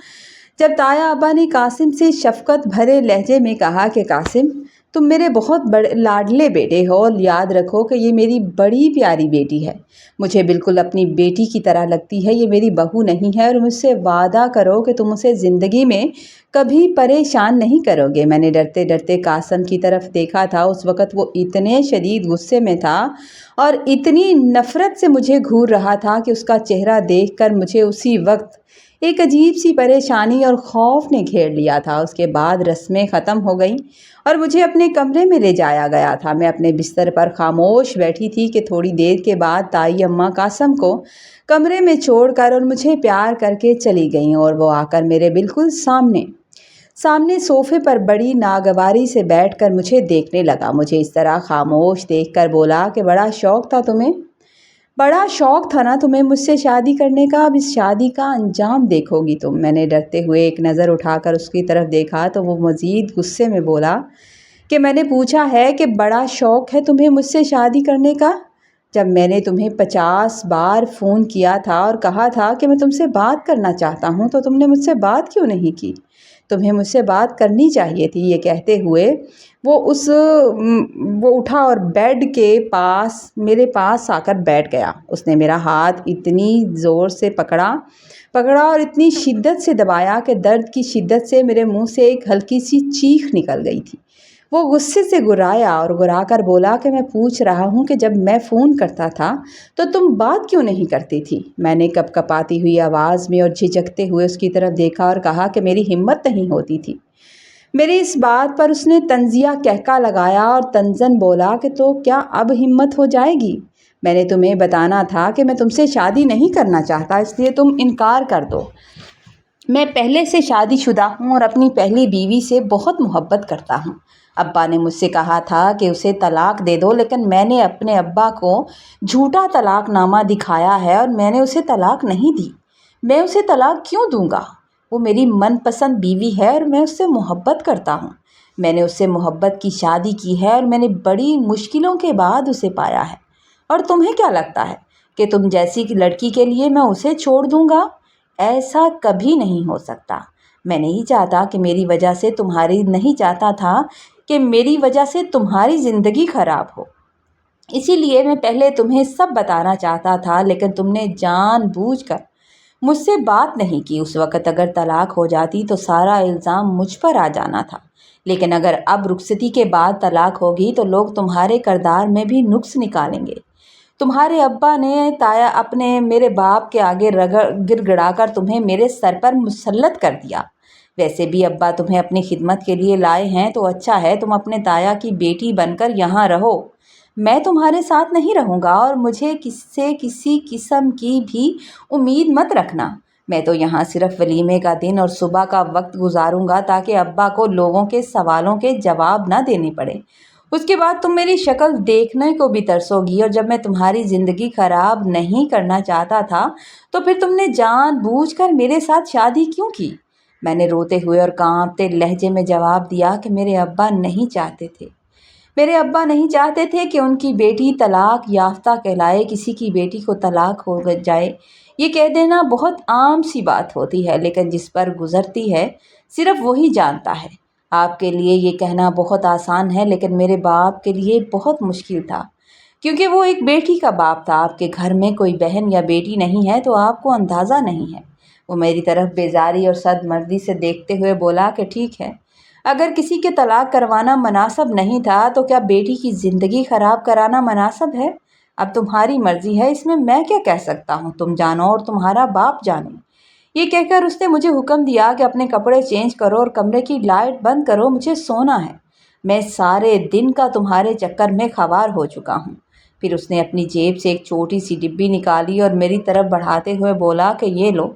Speaker 1: जब ताया अब्बा ने कासिम से शफ़क़त भरे लहजे में कहा कि कासिम, तुम मेरे बहुत बड़े लाडले बेटे हो, और याद रखो कि ये मेरी बड़ी प्यारी बेटी है। मुझे बिल्कुल अपनी बेटी की तरह लगती है, ये मेरी बहू नहीं है, और मुझसे वादा करो कि तुम उसे ज़िंदगी में कभी परेशान नहीं करोगे। मैंने डरते डरते कासिम की तरफ देखा था। उस वक़्त वो इतने शदीद गुस्से में था और इतनी नफ़रत से मुझे घूर रहा था कि उसका चेहरा देखकर मुझे उसी वक्त एक अजीब सी परेशानी और खौफ ने घेर लिया था। उसके बाद रस्में ख़त्म हो गईं और मुझे अपने कमरे में ले जाया गया था। मैं अपने बिस्तर पर खामोश बैठी थी कि थोड़ी देर के बाद ताई अम्मा कासिम को कमरे में छोड़कर और मुझे प्यार करके चली गईं, और वो आकर मेरे बिल्कुल सामने सोफ़े पर बड़ी नागवारी से बैठकर मुझे देखने लगा। मुझे इस तरह खामोश देखकर बोला कि बड़ा शौक़ था ना तुम्हें मुझसे शादी करने का, अब इस शादी का अंजाम देखोगी तुम। मैंने डरते हुए एक नज़र उठाकर उसकी तरफ देखा तो वो मज़ीद गुस्से में बोला कि मैंने पूछा है कि बड़ा शौक़ है तुम्हें मुझसे शादी करने का? जब मैंने तुम्हें 50 बार फ़ोन किया था और कहा था कि मैं तुमसे बात करना चाहता हूँ, तो तुमने मुझसे बात क्यों नहीं की? तुम्हें मुझसे बात करनी चाहिए थी। ये कहते हुए वो उठा और बेड के पास मेरे पास आकर बैठ गया। उसने मेरा हाथ इतनी ज़ोर से पकड़ा और इतनी शिद्दत से दबाया कि दर्द की शिद्दत से मेरे मुंह से एक हल्की सी चीख निकल गई थी। वो गुस्से से गुर्राया और गुर्राकर बोला कि मैं पूछ रहा हूँ कि जब मैं फ़ोन करता था तो तुम बात क्यों नहीं करती थी? मैंने कपकपाती हुई आवाज़ में और झिझकते हुए उसकी तरफ देखा और कहा कि मेरी हिम्मत नहीं होती थी। मेरी इस बात पर उसने तंज़िया कहका लगाया और तंज़न बोला कि तो क्या अब हिम्मत हो जाएगी? मैंने तुम्हें बताना था कि मैं तुमसे शादी नहीं करना चाहता, इसलिए तुम इनकार कर दो। मैं पहले से शादीशुदा हूँ और अपनी पहली बीवी से बहुत मोहब्बत करता हूँ। अब्बा ने मुझसे कहा था कि उसे तलाक दे दो, लेकिन मैंने अपने अब्बा को झूठा तलाकनामा दिखाया है और मैंने उसे तलाक नहीं दी। मैं उसे तलाक क्यों दूंगा? वो मेरी मनपसंद बीवी है और मैं उससे मोहब्बत करता हूँ। मैंने उससे मोहब्बत की शादी की है और मैंने बड़ी मुश्किलों के बाद उसे पाया है। और तुम्हें क्या लगता है कि तुम जैसी लड़की के लिए मैं उसे छोड़ दूंगा? ऐसा कभी नहीं हो सकता। मैं नहीं चाहता कि मेरी वजह से तुम्हारी ज़िंदगी ख़राब हो। इसीलिए मैं पहले तुम्हें सब बताना चाहता था, लेकिन तुमने जानबूझकर मुझसे बात नहीं की। उस वक़्त अगर तलाक हो जाती तो सारा इल्ज़ाम मुझ पर आ जाना था, लेकिन अगर अब रुखसती के बाद तलाक होगी तो लोग तुम्हारे किरदार में भी नुक्स निकालेंगे। तुम्हारे अब्बा ने अपने मेरे बाप के आगे गिड़गिड़ाकर तुम्हें मेरे सर पर मुसल्लत कर दिया। वैसे भी अब्बा तुम्हें अपनी खिदमत के लिए लाए हैं, तो अच्छा है तुम अपने ताया की बेटी बनकर यहाँ रहो। मैं तुम्हारे साथ नहीं रहूँगा और मुझे किससे किसी किस्म की भी उम्मीद मत रखना। मैं तो यहाँ सिर्फ वलीमे का दिन और सुबह का वक्त गुजारूंगा ताकि अब्बा को लोगों के सवालों के जवाब ना देने पड़े। उसके बाद तुम मेरी शक्ल देखने को भी तरसोगी, और जब मैं तुम्हारी ज़िंदगी ख़राब नहीं करना चाहता था तो फिर तुमने जानबूझकर मेरे साथ शादी क्यों की? मैंने रोते हुए और कांपते लहजे में जवाब दिया कि मेरे अब्बा नहीं चाहते थे कि उनकी बेटी तलाक याफ्ता कहलाए। किसी की बेटी को तलाक हो जाए ये कह देना बहुत आम सी बात होती है, लेकिन जिस पर गुजरती है सिर्फ वही जानता है। आपके लिए ये कहना बहुत आसान है, लेकिन मेरे बाप के लिए बहुत मुश्किल था। کیونکہ وہ ایک بیٹی کا باپ تھا۔ آپ کے گھر میں کوئی بہن یا بیٹی نہیں ہے تو آپ کو اندازہ نہیں ہے۔ وہ میری طرف بیزاری اور سرمردی سے دیکھتے ہوئے بولا کہ ٹھیک ہے، اگر کسی کے طلاق کروانا مناسب نہیں تھا تو کیا بیٹی کی زندگی خراب کرانا مناسب ہے؟ اب تمہاری مرضی ہے، اس میں کیا کہہ سکتا ہوں؟ تم جانو اور تمہارا باپ جانے۔ یہ کہہ کر اس نے مجھے حکم دیا کہ اپنے کپڑے چینج کرو اور کمرے کی لائٹ بند کرو، مجھے سونا ہے۔ میں سارے دن کا تمہارے چکر میں خوار ہو چکا ہوں۔ پھر اس نے اپنی جیب سے ایک چھوٹی سی ڈبی نکالی اور میری طرف بڑھاتے ہوئے بولا کہ یہ لو،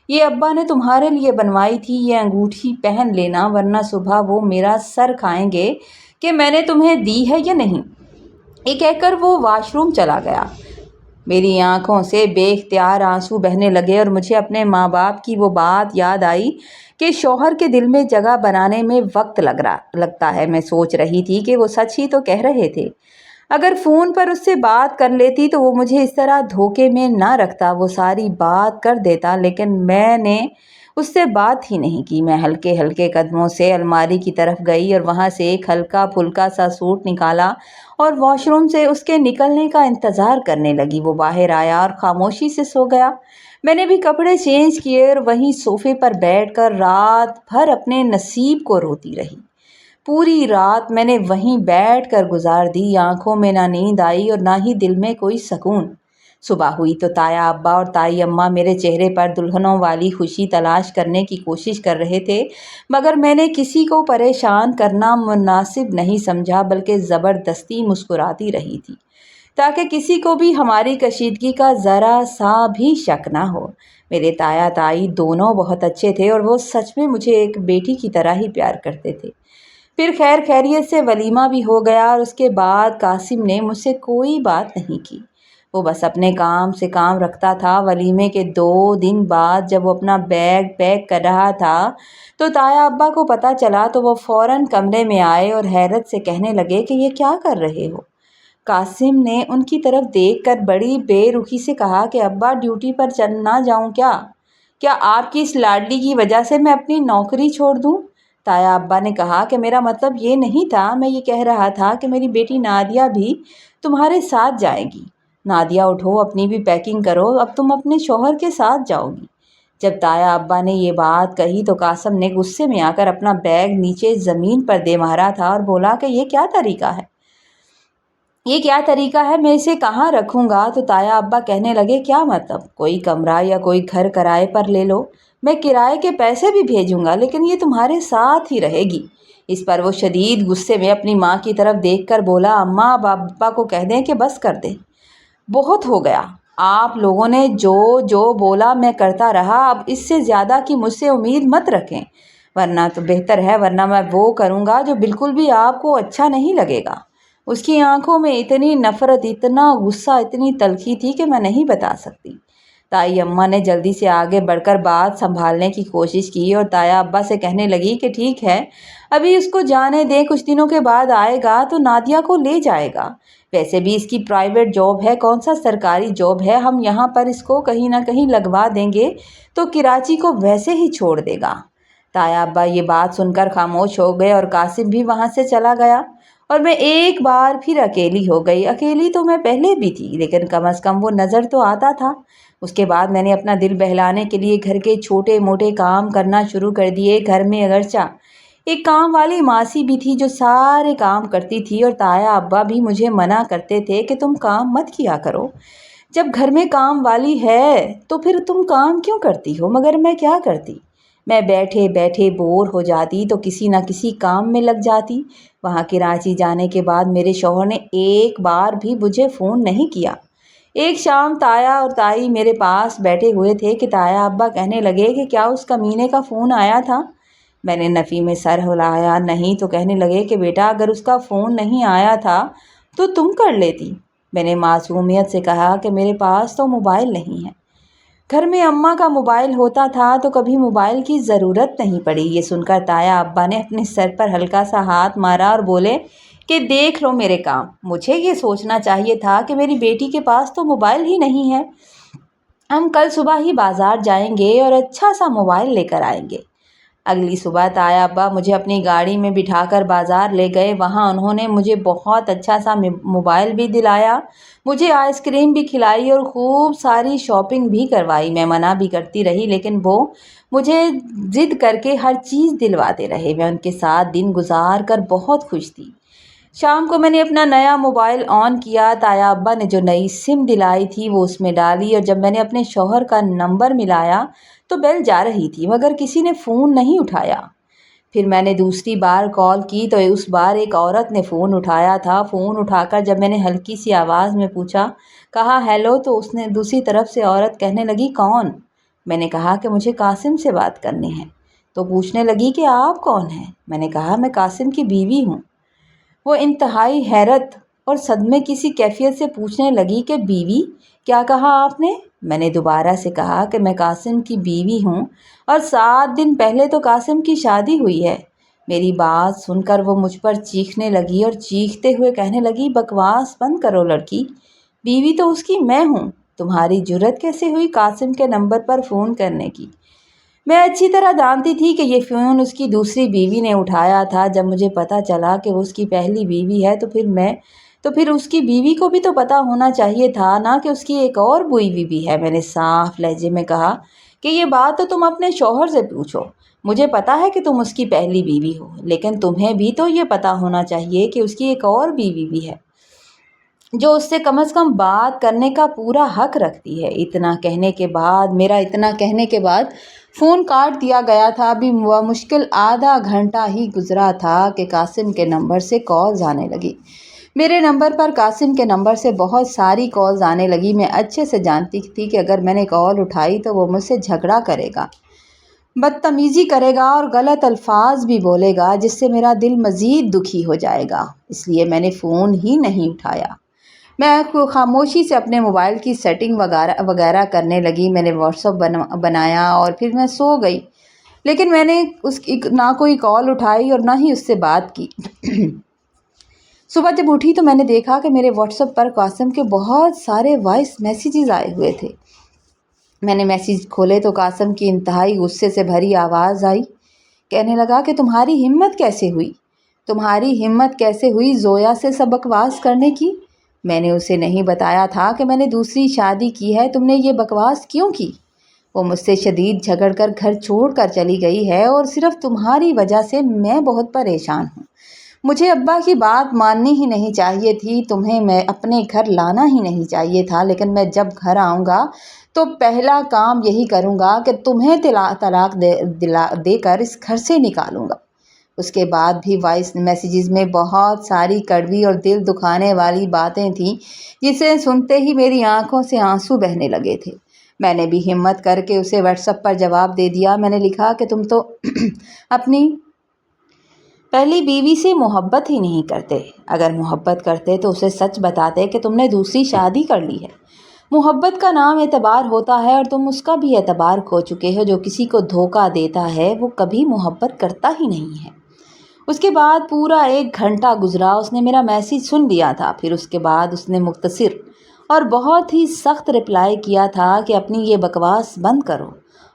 Speaker 1: یہ ابا نے تمہارے لیے بنوائی تھی، یہ انگوٹھی پہن لینا ورنہ صبح وہ میرا سر کھائیں گے کہ میں نے تمہیں دی ہے یا نہیں۔ یہ کہہ کر وہ واش روم چلا گیا۔ میری آنکھوں سے بے اختیار آنسو بہنے لگے اور مجھے اپنے ماں باپ کی وہ بات یاد آئی کہ شوہر کے دل میں جگہ بنانے میں وقت لگتا ہے۔ میں سوچ رہی تھی کہ وہ سچ ہی تو کہہ رہے تھے۔ اگر فون پر اس سے بات کر لیتی تو وہ مجھے اس طرح دھوکے میں نہ رکھتا، وہ ساری بات کر دیتا، لیکن میں نے اس سے بات ہی نہیں کی۔ میں ہلکے ہلکے قدموں سے الماری کی طرف گئی اور وہاں سے ایک ہلکا پھلکا سا سوٹ نکالا اور واش روم سے اس کے نکلنے کا انتظار کرنے لگی۔ وہ باہر آیا اور خاموشی سے سو گیا۔ میں نے بھی کپڑے چینج کیے اور وہیں صوفے پر بیٹھ کر رات بھر اپنے نصیب کو روتی رہی۔ پوری رات میں نے وہیں بیٹھ کر گزار دی۔ آنکھوں میں نہ نیند آئی اور نہ ہی دل میں کوئی سکون۔ صبح ہوئی تو تایا ابا اور تائی اماں میرے چہرے پر دلہنوں والی خوشی تلاش کرنے کی کوشش کر رہے تھے، مگر میں نے کسی کو پریشان کرنا مناسب نہیں سمجھا، بلکہ زبردستی مسکراتی رہی تھی تاکہ کسی کو بھی ہماری کشیدگی کا ذرا سا بھی شک نہ ہو۔ میرے تایا تائی دونوں بہت اچھے تھے اور وہ سچ میں مجھے ایک بیٹی کی طرح ہی پیار کرتے تھے۔ پھر خیر خیریت سے ولیمہ بھی ہو گیا اور اس کے بعد قاسم نے مجھ سے کوئی بات نہیں کی۔ وہ بس اپنے کام سے کام رکھتا تھا۔ ولیمے کے 2 دن بعد جب وہ اپنا بیگ پیک کر رہا تھا تو تایا ابا کو پتہ چلا تو وہ فوراً کمرے میں آئے اور حیرت سے کہنے لگے کہ یہ کیا کر رہے ہو؟ قاسم نے ان کی طرف دیکھ کر بڑی بے رخی سے کہا کہ ابا ڈیوٹی پر نہ جاؤں کیا؟ کیا آپ کی اس لاڈلی کی وجہ سے میں اپنی نوکری چھوڑ دوں؟ تایا ابا نے کہا کہ میرا مطلب یہ نہیں تھا، میں یہ کہہ رہا تھا کہ میری بیٹی نادیہ بھی تمہارے ساتھ جائے گی۔ نادیہ اٹھو، اپنی بھی پیکنگ کرو، اب تم اپنے شوہر کے ساتھ جاؤ گی۔ جب تایا ابا نے یہ بات کہی تو قاسم نے غصے میں آ کر اپنا بیگ نیچے زمین پر دے مارا تھا اور بولا کہ یہ کیا طریقہ ہے؟ میں اسے کہاں رکھوں گا؟ تو تایا ابا کہنے لگے کیا مطلب؟ کوئی کمرہ یا کوئی گھر کرائے پر لے لو، میں کرائے کے پیسے بھی بھیجوں گا، لیکن یہ تمہارے ساتھ ہی رہے گی۔ اس پر وہ شدید غصے میں اپنی ماں کی طرف دیکھ کر بولا اماں اب ابا کو کہہ دیں کہ بس کر دیں، بہت ہو گیا، آپ لوگوں نے جو بولا میں کرتا رہا، اب اس سے زیادہ کی مجھ سے امید مت رکھیں، ورنہ تو بہتر ہے، ورنہ میں وہ کروں گا جو بالکل بھی آپ کو اچھا نہیں لگے گا۔ اس کی آنکھوں میں اتنی نفرت، اتنا غصہ، اتنی تلخی تھی کہ میں نہیں بتا سکتی۔ تائی اماں نے جلدی سے آگے بڑھ کر بات سنبھالنے کی کوشش کی اور تایا ابا سے کہنے لگی کہ ٹھیک ہے، ابھی اس کو جانے دیں، کچھ دنوں کے بعد آئے گا تو نادیہ کو لے جائے گا، ویسے بھی اس کی پرائیویٹ جاب ہے، کون سا سرکاری جاب ہے، ہم یہاں پر اس کو کہیں نہ کہیں لگوا دیں گے تو کراچی کو ویسے ہی چھوڑ دے گا۔ تایا ابا یہ بات سن کر خاموش ہو گئے اور قاسم بھی وہاں سے چلا گیا اور میں ایک بار پھر اکیلی ہو گئی۔ اکیلی تو میں پہلے بھی تھی، لیکن کم از کم وہ نظر تو آتا تھا۔ اس کے بعد میں نے اپنا دل بہلانے کے لیے گھر کے چھوٹے موٹے کام کرنا شروع کر دیے۔ گھر میں اگرچہ ایک کام والی ماسی بھی تھی جو سارے کام کرتی تھی اور تایا ابا بھی مجھے منع کرتے تھے کہ تم کام مت کیا کرو، جب گھر میں کام والی ہے تو پھر تم کام کیوں کرتی ہو؟ مگر میں کیا کرتی؟ میں بیٹھے بیٹھے بور ہو جاتی تو کسی نہ کسی کام میں لگ جاتی۔ وہاں کراچی جانے کے بعد میرے شوہر نے ایک بار بھی مجھے فون نہیں کیا۔ ایک شام تایا اور تائی میرے پاس بیٹھے ہوئے تھے کہ تایا ابا کہنے لگے کہ کیا اس کمینے کا فون آیا تھا؟ میں نے نفی میں سر ہلایا نہیں، تو کہنے لگے کہ بیٹا اگر اس کا فون نہیں آیا تھا تو تم کر لیتی۔ میں نے معصومیت سے کہا کہ میرے پاس تو موبائل نہیں ہے، گھر میں اماں کا موبائل ہوتا تھا تو کبھی موبائل کی ضرورت نہیں پڑی۔ یہ سن کر تایا ابا نے اپنے سر پر ہلکا سا ہاتھ مارا اور بولے کہ دیکھ لو میرے کام، مجھے یہ سوچنا چاہیے تھا کہ میری بیٹی کے پاس تو موبائل ہی نہیں ہے، ہم کل صبح ہی بازار جائیں گے اور اچھا سا موبائل لے کر آئیں گے۔ اگلی صبح تایا ابا مجھے اپنی گاڑی میں بٹھا کر بازار لے گئے۔ وہاں انہوں نے مجھے بہت اچھا سا موبائل بھی دلایا، مجھے آئس کریم بھی کھلائی اور خوب ساری شاپنگ بھی کروائی۔ میں منع بھی کرتی رہی لیکن وہ مجھے ضد کر کے ہر چیز دلواتے رہے۔ میں ان کے ساتھ دن گزار کر بہت خوش تھی۔ شام کو میں نے اپنا نیا موبائل آن کیا۔ تایا ابا نے جو نئی سم دلائی تھی وہ اس میں ڈالی اور جب میں نے اپنے شوہر کا نمبر ملایا تو بیل جا رہی تھی مگر کسی نے فون نہیں اٹھایا۔ پھر میں نے دوسری بار کال کی تو اس بار ایک عورت نے فون اٹھایا تھا۔ فون اٹھا کر جب میں نے ہلکی سی آواز میں پوچھا، کہا ہیلو، تو اس نے دوسری طرف سے عورت کہنے لگی کون؟ میں نے کہا کہ مجھے قاسم سے بات کرنی ہے۔ تو پوچھنے لگی کہ آپ کون ہیں؟ میں نے کہا میں قاسم کی بیوی ہوں۔ وہ انتہائی حیرت اور صدمے کی سی کیفیت سے پوچھنے لگی کہ بیوی؟ کیا کہا آپ نے؟ میں نے دوبارہ سے کہا کہ میں قاسم کی بیوی ہوں اور 7 دن پہلے تو قاسم کی شادی ہوئی ہے۔ میری بات سن کر وہ مجھ پر چیخنے لگی اور چیختے ہوئے کہنے لگی بکواس بند کرو لڑکی، بیوی تو اس کی میں ہوں، تمہاری جرت کیسے ہوئی قاسم کے نمبر پر فون کرنے کی؟ میں اچھی طرح جانتی تھی کہ یہ فون اس کی دوسری بیوی نے اٹھایا تھا۔ جب مجھے پتہ چلا کہ وہ اس کی پہلی بیوی ہے تو پھر اس کی بیوی کو بھی تو پتہ ہونا چاہیے تھا نا کہ اس کی ایک اور بیوی بھی ہے۔ میں نے صاف لہجے میں کہا کہ یہ بات تو تم اپنے شوہر سے پوچھو، مجھے پتہ ہے کہ تم اس کی پہلی بیوی ہو، لیکن تمہیں بھی تو یہ پتہ ہونا چاہیے کہ اس کی ایک اور بیوی بھی ہے جو اس سے کم از کم بات کرنے کا پورا حق رکھتی ہے۔ اتنا کہنے کے بعد فون کاٹ دیا گیا تھا۔ ابھی مشکل آدھا گھنٹہ ہی گزرا تھا کہ قاسم کے نمبر سے کالز آنے لگی۔ میرے نمبر پر قاسم کے نمبر سے بہت ساری کالز آنے لگی۔ میں اچھے سے جانتی تھی کہ اگر میں نے کال اٹھائی تو وہ مجھ سے جھگڑا کرے گا، بدتمیزی کرے گا اور غلط الفاظ بھی بولے گا جس سے میرا دل مزید دکھی ہو جائے گا، اس لیے میں نے فون ہی نہیں اٹھایا۔ میں خاموشی سے اپنے موبائل کی سیٹنگ وغیرہ کرنے لگی۔ میں نے واٹس ایپ بنایا اور پھر میں سو گئی، لیکن میں نے نہ کوئی کال اٹھائی اور نہ ہی اس سے بات کی۔ صبح جب اٹھی تو میں نے دیکھا کہ میرے واٹس ایپ پر قاسم کے بہت سارے وائس میسیجز آئے ہوئے تھے۔ میں نے میسیج کھولے تو قاسم کی انتہائی غصے سے بھری آواز آئی، کہنے لگا کہ تمہاری ہمت کیسے ہوئی زویا سے سب بکواس کرنے کی؟ میں نے اسے نہیں بتایا تھا کہ میں نے دوسری شادی کی ہے، تم نے یہ بکواس کیوں کی؟ وہ مجھ سے شدید جھگڑ کر گھر چھوڑ کر چلی گئی ہے اور صرف تمہاری وجہ سے میں بہت پریشان ہوں۔ مجھے ابا کی بات ماننی ہی نہیں چاہیے تھی، تمہیں میں اپنے گھر لانا ہی نہیں چاہیے تھا، لیکن میں جب گھر آؤں گا تو پہلا کام یہی کروں گا کہ تمہیں طلاق دے کر اس گھر سے نکالوں گا۔ اس کے بعد بھی وائس میسیجز میں بہت ساری کڑوی اور دل دکھانے والی باتیں تھیں جسے سنتے ہی میری آنکھوں سے آنسو بہنے لگے تھے۔ میں نے بھی ہمت کر کے اسے واٹس ایپ پر جواب دے دیا۔ میں نے لکھا کہ تم تو اپنی پہلی بیوی سے محبت ہی نہیں کرتے، اگر محبت کرتے تو اسے سچ بتاتے کہ تم نے دوسری شادی کر لی ہے۔ محبت کا نام اعتبار ہوتا ہے اور تم اس کا بھی اعتبار کھو چکے ہو۔ جو کسی کو دھوکہ دیتا ہے وہ کبھی محبت کرتا ہی نہیں ہے۔ اس کے بعد پورا 1 گھنٹہ گزرا، اس نے میرا میسیج سن لیا تھا، پھر اس کے بعد اس نے مختصر اور بہت ہی سخت رپلائی کیا تھا کہ اپنی یہ بکواس بند کرو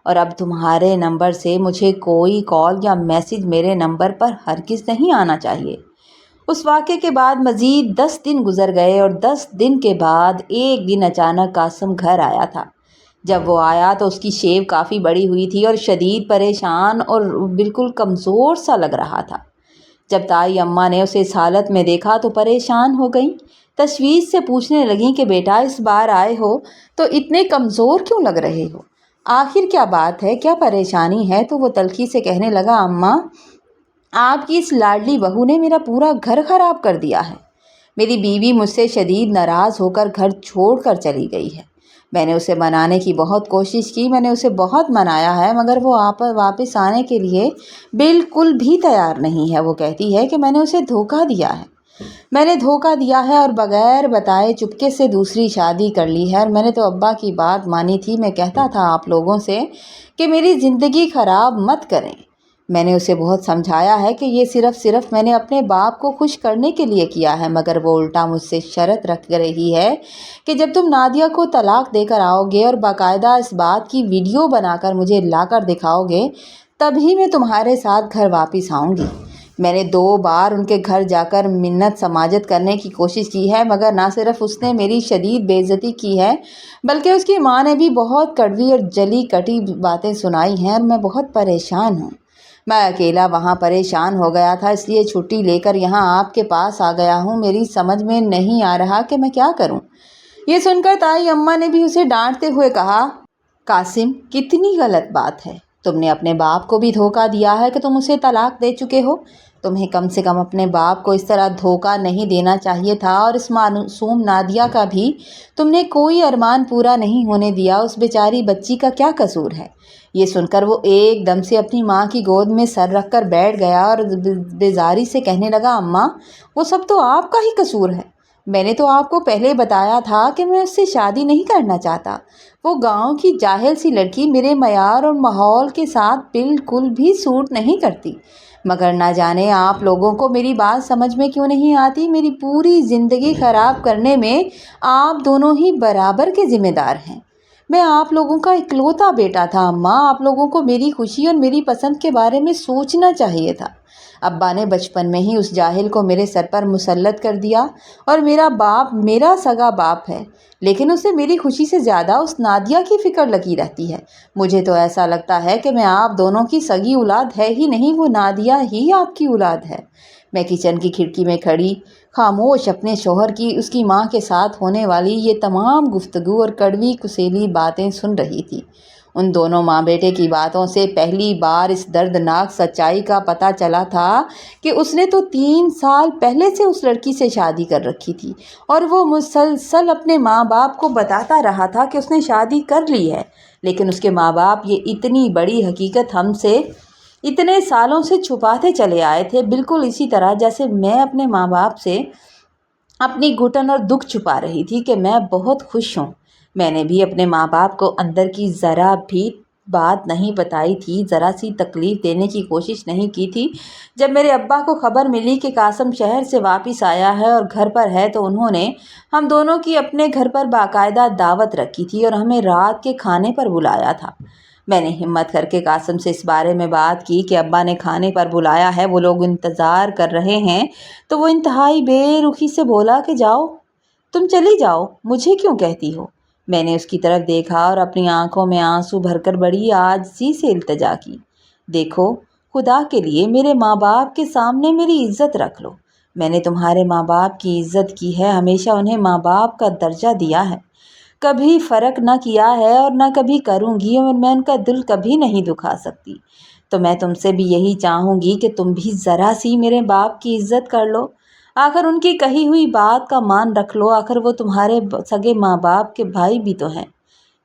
Speaker 1: اور اب تمہارے نمبر سے مجھے کوئی کال یا میسیج میرے نمبر پر ہرگز نہیں آنا چاہیے۔ اس واقعے کے بعد مزید 10 دن گزر گئے اور 10 دن کے بعد ایک دن اچانک قاسم گھر آیا تھا۔ جب وہ آیا تو اس کی شیو کافی بڑی ہوئی تھی اور شدید پریشان اور بالکل کمزور سا لگ رہا تھا۔ جب تائی اماں نے اسے اس حالت میں دیکھا تو پریشان ہو گئیں، تشویش سے پوچھنے لگیں کہ بیٹا اس بار آئے ہو تو اتنے کمزور کیوں لگ رہے ہو؟ آخر کیا بات ہے، کیا پریشانی ہے؟ تو وہ تلخی سے کہنے لگا اماں، آپ کی اس لاڈلی بہو نے میرا پورا گھر خراب کر دیا ہے۔ میری بیوی مجھ سے شدید ناراض ہو کر گھر چھوڑ کر چلی گئی ہے۔ میں نے اسے منانے کی بہت کوشش کی، میں نے اسے بہت منایا ہے مگر وہ واپس آنے کے لیے بالکل بھی تیار نہیں ہے۔ وہ کہتی ہے کہ میں نے اسے دھوکہ دیا ہے، اور بغیر بتائے چپکے سے دوسری شادی کر لی ہے، اور میں نے تو ابا کی بات مانی تھی۔ میں کہتا تھا آپ لوگوں سے کہ میری زندگی خراب مت کریں۔ میں نے اسے بہت سمجھایا ہے کہ یہ صرف میں نے اپنے باپ کو خوش کرنے کے لیے کیا ہے، مگر وہ الٹا مجھ سے شرط رکھ رہی ہے کہ جب تم نادیہ کو طلاق دے کر آؤ گے اور باقاعدہ اس بات کی ویڈیو بنا کر مجھے لا کر دکھاؤ گے तभी मैं तुम्हारे साथ घर वापस आऊँगी। मैंने 2 बार उनके घर जाकर मिन्नत समाजत करने की कोशिश की है, मगर ना सिर्फ उसने मेरी शदीद बेइज्जती की है, बल्कि उसकी माँ ने भी बहुत कड़वी और जली कटी बातें सुनाई हैं और मैं बहुत परेशान हूँ। मैं अकेला वहाँ परेशान हो गया था, इसलिए छुट्टी लेकर यहाँ आपके पास आ गया हूँ। मेरी समझ में नहीं आ रहा कि मैं क्या करूँ। ये सुनकर ताई अम्मा ने भी उसे डांटते हुए कहा, कासिम, कितनी गलत बात है। तुमने अपने बाप को भी धोखा दिया है कि तुम उसे तलाक दे चुके हो। तुम्हें कम से कम अपने बाप को इस तरह धोखा नहीं देना चाहिए था। और इस मासूम नादिया का भी तुमने कोई अरमान पूरा नहीं होने दिया। उस बेचारी बच्ची का क्या कसूर है। ये सुनकर वो एकदम से अपनी माँ की गोद में सर रख कर बैठ गया और बेजारी से कहने लगा, अम्मा, वो सब तो आपका ही कसूर है। मैंने तो आपको पहले बताया था कि मैं उससे शादी नहीं करना चाहता। वो गांव की जाहिल सी लड़की मेरे मयार और माहौल के साथ बिल्कुल भी सूट नहीं करती। मगर ना जाने आप लोगों को मेरी बात समझ में क्यों नहीं आती। मेरी पूरी ज़िंदगी ख़राब करने में आप दोनों ही बराबर के ज़िम्मेदार हैं। मैं आप लोगों का इकलौता बेटा था अम्मा। आप लोगों को मेरी खुशी और मेरी पसंद के बारे में सोचना चाहिए था। अब्बा ने बचपन में ही उस जाहिल को मेरे सर पर मुसल्लत कर दिया। और मेरा बाप मेरा सगा बाप है, लेकिन उसे मेरी खुशी से ज़्यादा उस नादिया की फ़िक्र लगी रहती है। मुझे तो ऐसा लगता है कि मैं आप दोनों की सगी औलाद है ही नहीं, वो नादिया ही आपकी औलाद है। मैं किचन की खिड़की में खड़ी खामोश अपने शौहर की उसकी माँ के साथ होने वाली ये तमाम गुफ्तगू और कड़वी कुसेली बातें सुन रही थी। उन दोनों माँ बेटे की बातों से पहली बार इस दर्दनाक सच्चाई का पता चला था कि उसने तो 3 साल पहले से उस लड़की से शादी कर रखी थी और वो मुसलसल अपने माँ बाप को बताता रहा था कि उसने शादी कर ली है। लेकिन उसके माँ बाप ये इतनी बड़ी हकीकत हमसे इतने सालों से छुपाते चले आए थे, बिल्कुल इसी तरह जैसे मैं अपने माँ बाप से अपनी घुटन और दुख छुपा रही थी कि मैं बहुत खुश हूँ। मैंने भी अपने माँ बाप को अंदर की ज़रा भी बात नहीं बताई थी, ज़रा सी तकलीफ़ देने की कोशिश नहीं की थी। जब मेरे अब्बा को खबर मिली कि कासम शहर से वापस आया है और घर पर है, तो उन्होंने हम दोनों की अपने घर पर बाकायदा दावत रखी थी और हमें रात के खाने पर बुलाया था। मैंने हिम्मत करके कासम से इस बारे में बात की कि अब्बा ने खाने पर बुलाया है, वो लोग इंतज़ार कर रहे हैं। तो वो इंतहाई बेरुखी से बोला कि जाओ, तुम चली जाओ, मुझे क्यों कहती हो। मैंने उसकी तरफ देखा और अपनी आंखों में आंसू भरकर बड़ी आजिज़ी से इल्तिजा की, देखो, खुदा के लिए मेरे माँ बाप के सामने मेरी इज़्ज़त रख लो। मैंने तुम्हारे माँ बाप की इज़्ज़त की है, हमेशा उन्हें माँ बाप का दर्जा दिया है, कभी फ़र्क न किया है और न कभी करूँगी, और मैं उनका दिल कभी नहीं दुखा सकती। तो मैं तुमसे भी यही चाहूँगी कि तुम भी ज़रा सी मेरे बाप की इज़्ज़त कर लो। आखिर उनकी कही हुई बात का मान रख लो। आखिर वो तुम्हारे सगे माँ बाप के भाई भी तो हैं।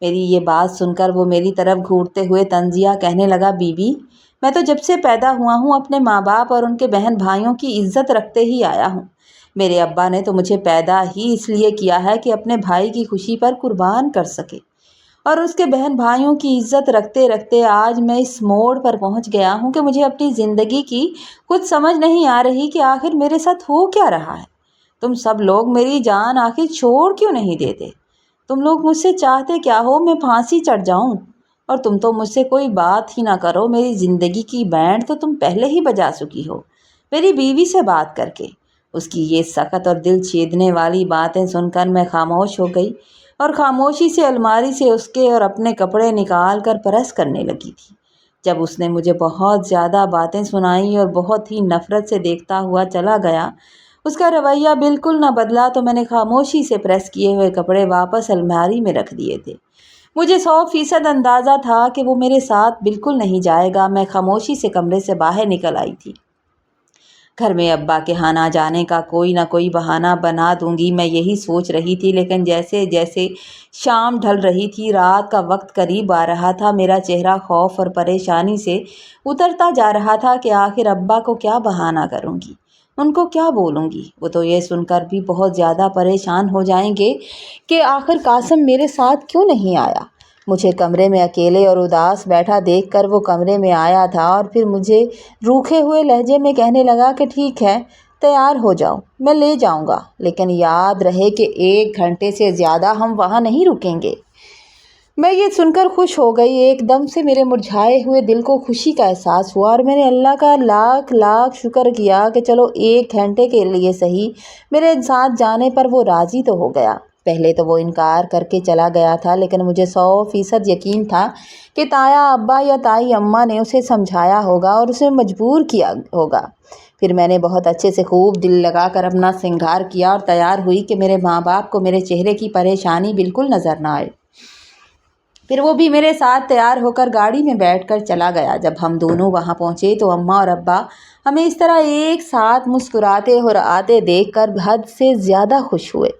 Speaker 1: मेरी ये बात सुनकर वो मेरी तरफ घूरते हुए तंजिया कहने लगा, बीबी, मैं तो जब से पैदा हुआ हूँ अपने माँ बाप और उनके बहन भाइयों की इज़्ज़त रखते ही आया हूँ। मेरे अब्बा ने तो मुझे पैदा ही इसलिए किया है कि अपने भाई की खुशी पर कुर्बान कर सके, और उसके बहन भाइयों की इज़्ज़त रखते रखते आज मैं इस मोड़ पर पहुंच गया हूं कि मुझे अपनी ज़िंदगी की कुछ समझ नहीं आ रही कि आखिर मेरे साथ हो क्या रहा है। तुम सब लोग मेरी जान आखिर छोड़ क्यों नहीं देते। तुम लोग मुझसे चाहते क्या हो, मैं फांसी चढ़ जाऊं? और तुम तो मुझसे कोई बात ही ना करो। मेरी ज़िंदगी की बैंड तो तुम पहले ही बजा चुकी हो मेरी बीवी से बात करके। उसकी ये सख्त और दिल छेदने वाली बातें सुनकर मैं खामोश हो गई और खामोशी से अलमारी से उसके और अपने कपड़े निकाल कर प्रेस करने लगी थी। जब उसने मुझे बहुत ज़्यादा बातें सुनाई और बहुत ही नफ़रत से देखता हुआ चला गया, उसका रवैया बिल्कुल न बदला, तो मैंने खामोशी से प्रेस किए हुए कपड़े वापस अलमारी में रख दिए थे। मुझे 100% अंदाज़ा था कि वो मेरे साथ बिल्कुल नहीं जाएगा। मैं खामोशी से कमरे से बाहर निकल आई थी। घर में अब्बा के यहाँ ना जाने का कोई ना कोई बहाना बना दूंगी, मैं यही सोच रही थी। लेकिन जैसे जैसे शाम ढल रही थी, रात का वक्त करीब आ रहा था, मेरा चेहरा खौफ और परेशानी से उतरता जा रहा था कि आखिर अब्बा को क्या बहाना करूंगी, उनको क्या बोलूंगी। वो तो ये सुनकर भी बहुत ज़्यादा परेशान हो जाएंगे कि आखिर कासिम मेरे साथ क्यों नहीं आया। मुझे कमरे में अकेले और उदास बैठा देखकर वो कमरे में आया था और फिर मुझे रूखे हुए लहजे में कहने लगा कि ठीक है, तैयार हो जाओ, मैं ले जाऊंगा, लेकिन याद रहे कि 1 घंटे से ज़्यादा हम वहाँ नहीं रुकेंगे। मैं ये सुनकर खुश हो गई। एकदम से मेरे मुरझाए हुए दिल को खुशी का एहसास हुआ और मैंने अल्लाह का लाख लाख शुक्र किया कि चलो 1 घंटे के लिए सही मेरे साथ जाने पर वो राज़ी तो हो गया। पहले तो वो इनकार करके चला गया था, लेकिन मुझे 100% यकीन था कि ताया अब्बा या ताई अम्मा ने उसे समझाया होगा और उसे मजबूर किया होगा। फिर मैंने बहुत अच्छे से खूब दिल लगाकर अपना श्रृंगार किया और तैयार हुई कि मेरे माँ बाप को मेरे चेहरे की परेशानी बिल्कुल नज़र ना आए। फिर वो भी मेरे साथ तैयार होकर गाड़ी में बैठकर चला गया। जब हम दोनों वहाँ पहुँचे तो अम्मा और अब्बा हमें इस तरह एक साथ मुस्कुराते और आते देखकर हद से ज़्यादा खुश हुए।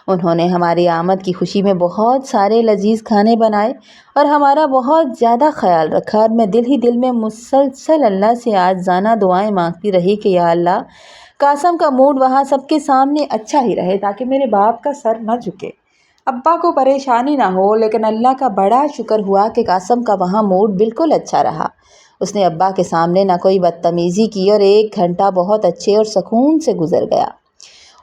Speaker 1: उन्होंने हमारी आमद की खुशी में बहुत सारे लजीज खाने बनाए और हमारा बहुत ज़्यादा ख्याल रखा। और मैं दिल ही दिल में मुसलसल अल्लाह से आज़ाना दुआएं मांगती रही कि या अल्लाह, कासम का मूड वहाँ सबके सामने अच्छा ही रहे ताकि मेरे बाप का सर न झुके, अब्बा को परेशानी ना हो। लेकिन अल्लाह का बड़ा शुक्र हुआ कि कासम का वहाँ मूड बिल्कुल अच्छा रहा। उसने अब्बा के सामने ना कोई बदतमीज़ी की और 1 घंटा बहुत अच्छे और सुकून से गुजर गया।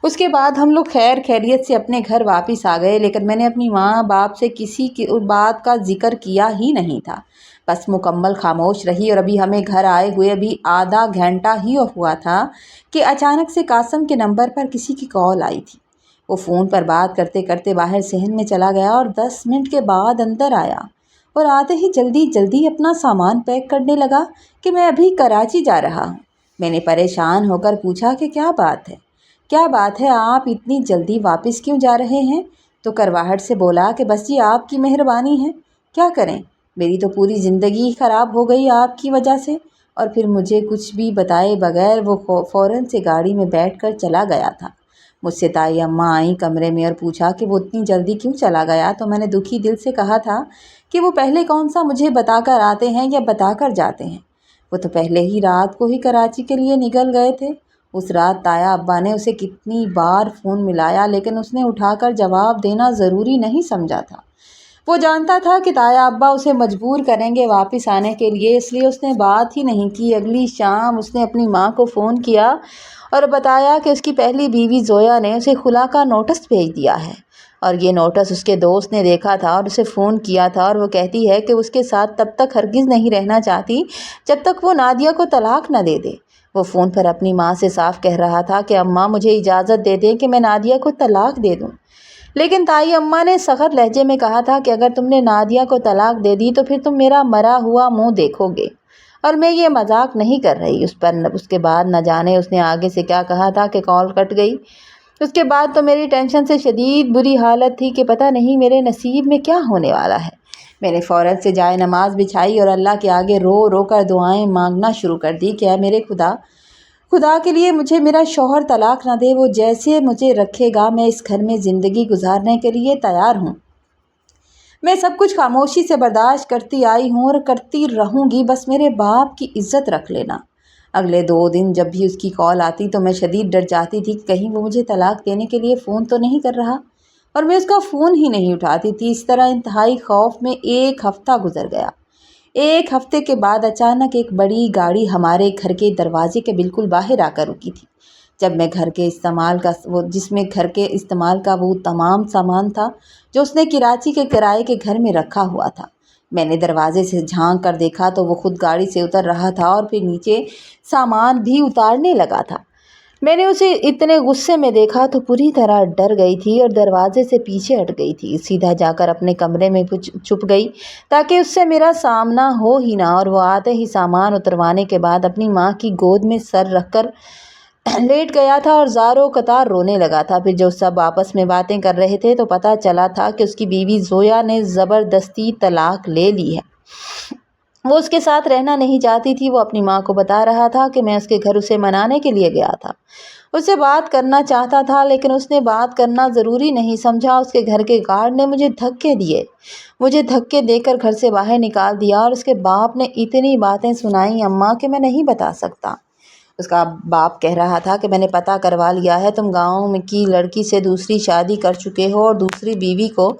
Speaker 1: उसके बाद हम लोग खैर खैरियत से अपने घर वापस आ गए, लेकिन मैंने अपनी माँ बाप से किसी की बात का जिक्र किया ही नहीं था। बस मुकम्मल खामोश रही। और अभी हमें घर आए हुए अभी आधा घंटा ही हुआ था कि अचानक से कासम के नंबर पर किसी की कॉल आई थी। वो फ़ोन पर बात करते करते बाहर सहन में चला गया और 10 मिनट के बाद अंदर आया और आते ही जल्दी जल्दी अपना सामान पैक करने लगा कि मैं अभी कराची जा रहा हूँ। मैंने परेशान होकर पूछा कि क्या बात है, आप इतनी जल्दी वापस क्यों जा रहे हैं? तो करवाहट से बोला कि बस जी आपकी मेहरबानी है, क्या करें, मेरी तो पूरी ज़िंदगी ख़राब हो गई आपकी वजह से। और फिर मुझे कुछ भी बताए बगैर वो फ़ौरन से गाड़ी में बैठकर चला गया था। मुझसे ताई अम्मा आई कमरे में और पूछा कि वो इतनी जल्दी क्यों चला गया। तो मैंने दुखी दिल से कहा था कि वो पहले कौन सा मुझे बताकर आते हैं या बताकर जाते हैं। वो तो पहले ही रात को ही कराची के लिए निकल गए थे। उस रात ताया अब्बा ने उसे कितनी बार फ़ोन मिलाया, लेकिन उसने उठाकर जवाब देना ज़रूरी नहीं समझा था। वो जानता था कि ताया अब्बा उसे मजबूर करेंगे वापस आने के लिए, इसलिए उसने बात ही नहीं की। अगली शाम उसने अपनी माँ को फ़ोन किया और बताया कि उसकी पहली बीवी ज़ोया ने उसे खुला का नोटिस भेज दिया है और ये नोटिस उसके दोस्त ने देखा था और उसे फ़ोन किया था। और वो कहती है कि उसके साथ तब तक हरगिज़ नहीं रहना चाहती जब तक वो नादिया को तलाक न दे दे। वो फ़ोन पर अपनी माँ से साफ कह रहा था कि अम्मा मुझे इजाज़त दे दें कि मैं नादिया को तलाक दे दूँ। लेकिन ताई अम्मा ने सख्त लहजे में कहा था कि अगर तुमने नादिया को तलाक दे दी तो फिर तुम मेरा मरा हुआ मुंह देखोगे, और मैं ये मजाक नहीं कर रही। उसके बाद न जाने उसने आगे से क्या कहा था कि कॉल कट गई। उसके बाद तो मेरी टेंशन से शदीद बुरी हालत थी कि पता नहीं मेरे नसीब में क्या होने वाला है। मैंने फ़ौरन से जाए नमाज बिछाई और अल्लाह के आगे रो रो कर दुआएं मांगना शुरू कर दी कि मेरे खुदा के लिए मुझे मेरा शौहर तलाक ना दे। वो जैसे मुझे रखेगा मैं इस घर में ज़िंदगी गुजारने के लिए तैयार हूँ। मैं सब कुछ खामोशी से बर्दाश्त करती आई हूँ और करती रहूँगी, बस मेरे बाप की इज़्ज़त रख लेना। अगले 2 दिन जब भी उसकी कॉल आती तो मैं शदीद डर जाती थी कि कहीं वो मुझे तलाक देने के लिए फ़ोन तो नहीं कर रहा, और मैं उसका फ़ोन ही नहीं उठाती थी। इस तरह इंतहाई खौफ में 1 हफ़्ता गुजर गया। 1 हफ़्ते के बाद अचानक एक बड़ी गाड़ी हमारे घर के दरवाजे के बिल्कुल बाहर आकर रुकी थी। जब मैं जिसमें घर के इस्तेमाल का वो तमाम सामान था जो उसने कराची के किराए के घर में रखा हुआ था। मैंने दरवाजे से झांक कर देखा तो वो खुद गाड़ी से उतर रहा था और फिर नीचे सामान भी उतारने लगा था। मैंने उसे इतने गुस्से में देखा तो पूरी तरह डर गई थी और दरवाजे से पीछे हट गई थी। सीधा जाकर अपने कमरे में छुप गई ताकि उससे मेरा सामना हो ही ना। और वो आते ही सामान उतरवाने के बाद अपनी माँ की गोद में सर रखकर लेट गया था और ज़ारो कतार रोने लगा था। फिर जो सब आपस में बातें कर रहे थे तो पता चला था कि उसकी बीवी ज़ोया ने ज़बरदस्ती तलाक ले ली है। वो उसके साथ रहना नहीं चाहती थी। वो अपनी माँ को बता रहा था कि मैं उसके घर उसे मनाने के लिए गया था, उससे बात करना चाहता था, लेकिन उसने बात करना ज़रूरी नहीं समझा। उसके घर के गार्ड ने मुझे धक्के देकर घर से बाहर निकाल दिया और उसके बाप ने इतनी बातें सुनाई अम्मा कि मैं नहीं बता सकता। उसका बाप कह रहा था कि मैंने पता करवा लिया है, तुम गाँव में की लड़की से दूसरी शादी कर चुके हो और दूसरी बीवी को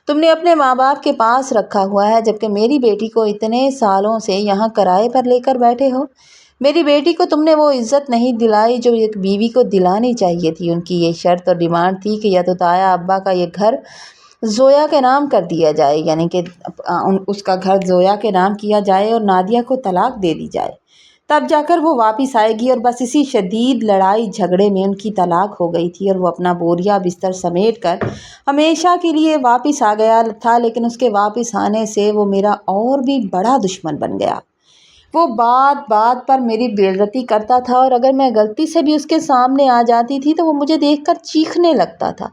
Speaker 1: तुमने अपने माँ बाप के पास रखा हुआ है, जबकि मेरी बेटी को इतने सालों से यहाँ किराए पर लेकर बैठे हो। मेरी बेटी को तुमने वो इज़्ज़त नहीं दिलाई जो एक बीवी को दिलानी चाहिए थी। उनकी ये शर्त और डिमांड थी कि या तो ताया अब्बा का ये घर زویا کے نام کر دیا جائے، یعنی کہ اس کا گھر زویا کے نام کیا جائے اور نادیہ کو طلاق دے دی جائے، تب جا کر وہ واپس آئے گی۔ اور بس اسی شدید لڑائی جھگڑے میں ان کی طلاق ہو گئی تھی اور وہ اپنا بوریا بستر سمیٹ کر ہمیشہ کے لیے واپس آ گیا تھا، لیکن اس کے واپس آنے سے وہ میرا اور بھی بڑا دشمن بن گیا۔ وہ بات بات پر میری بے عزتی کرتا تھا اور اگر میں غلطی سے بھی اس کے سامنے آ جاتی تھی تو وہ مجھے دیکھ کر چیخنے لگتا تھا۔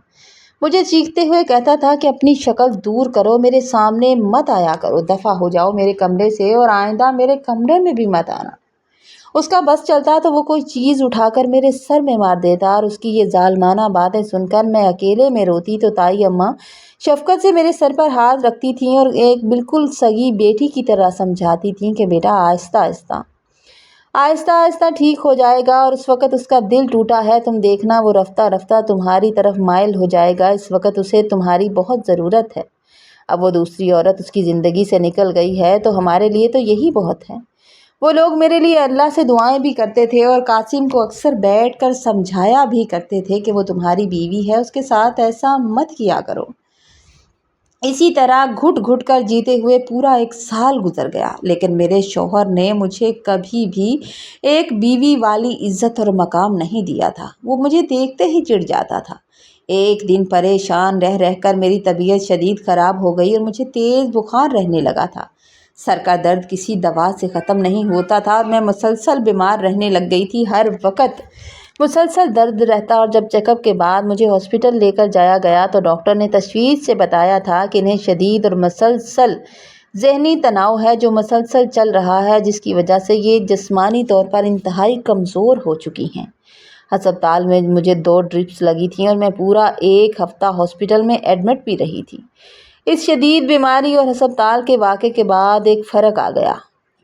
Speaker 1: مجھے چیختے ہوئے کہتا تھا کہ اپنی شکل دور کرو، میرے سامنے مت آیا کرو، دفع ہو جاؤ میرے کمرے سے اور آئندہ میرے کمرے میں بھی مت آنا۔ اس کا بس چلتا تو وہ کوئی چیز اٹھا کر میرے سر میں مار دیتا اور اس کی یہ ظالمانہ باتیں سن کر میں اکیلے میں روتی تو تائی اماں شفقت سے میرے سر پر ہاتھ رکھتی تھیں اور ایک بالکل سگی بیٹی کی طرح سمجھاتی تھیں کہ بیٹا آہستہ آہستہ ٹھیک ہو جائے گا، اور اس وقت اس کا دل ٹوٹا ہے، تم دیکھنا وہ رفتہ رفتہ تمہاری طرف مائل ہو جائے گا، اس وقت اسے تمہاری بہت ضرورت ہے۔ اب وہ دوسری عورت اس کی زندگی سے نکل گئی ہے تو ہمارے لیے تو یہی بہت ہے۔ وہ لوگ میرے لیے اللہ سے دعائیں بھی کرتے تھے اور قاسم کو اکثر بیٹھ کر سمجھایا بھی کرتے تھے کہ وہ تمہاری بیوی ہے، اس کے ساتھ ایسا مت کیا کرو۔ اسی طرح گھٹ گھٹ کر جیتے ہوئے پورا 1 سال گزر گیا، لیکن میرے شوہر نے مجھے کبھی بھی ایک بیوی والی عزت اور مقام نہیں دیا تھا۔ وہ مجھے دیکھتے ہی چڑ جاتا تھا۔ ایک دن پریشان رہ کر میری طبیعت شدید خراب ہو گئی اور مجھے تیز بخار رہنے لگا تھا۔ سر کا درد کسی دوا سے ختم نہیں ہوتا تھا اور میں مسلسل بیمار رہنے لگ گئی تھی، ہر وقت مسلسل درد رہتا، اور جب چیک اپ کے بعد مجھے ہاسپٹل لے کر جایا گیا تو ڈاکٹر نے تشویش سے بتایا تھا کہ انہیں شدید اور مسلسل ذہنی تناؤ ہے جو مسلسل چل رہا ہے، جس کی وجہ سے یہ جسمانی طور پر انتہائی کمزور ہو چکی ہیں۔ ہسپتال میں مجھے 2 ڈرپس لگی تھیں اور میں پورا 1 ہفتہ ہاسپٹل میں ایڈمٹ بھی رہی تھی۔ اس شدید بیماری اور ہسپتال کے واقعے کے بعد ایک فرق آ گیا۔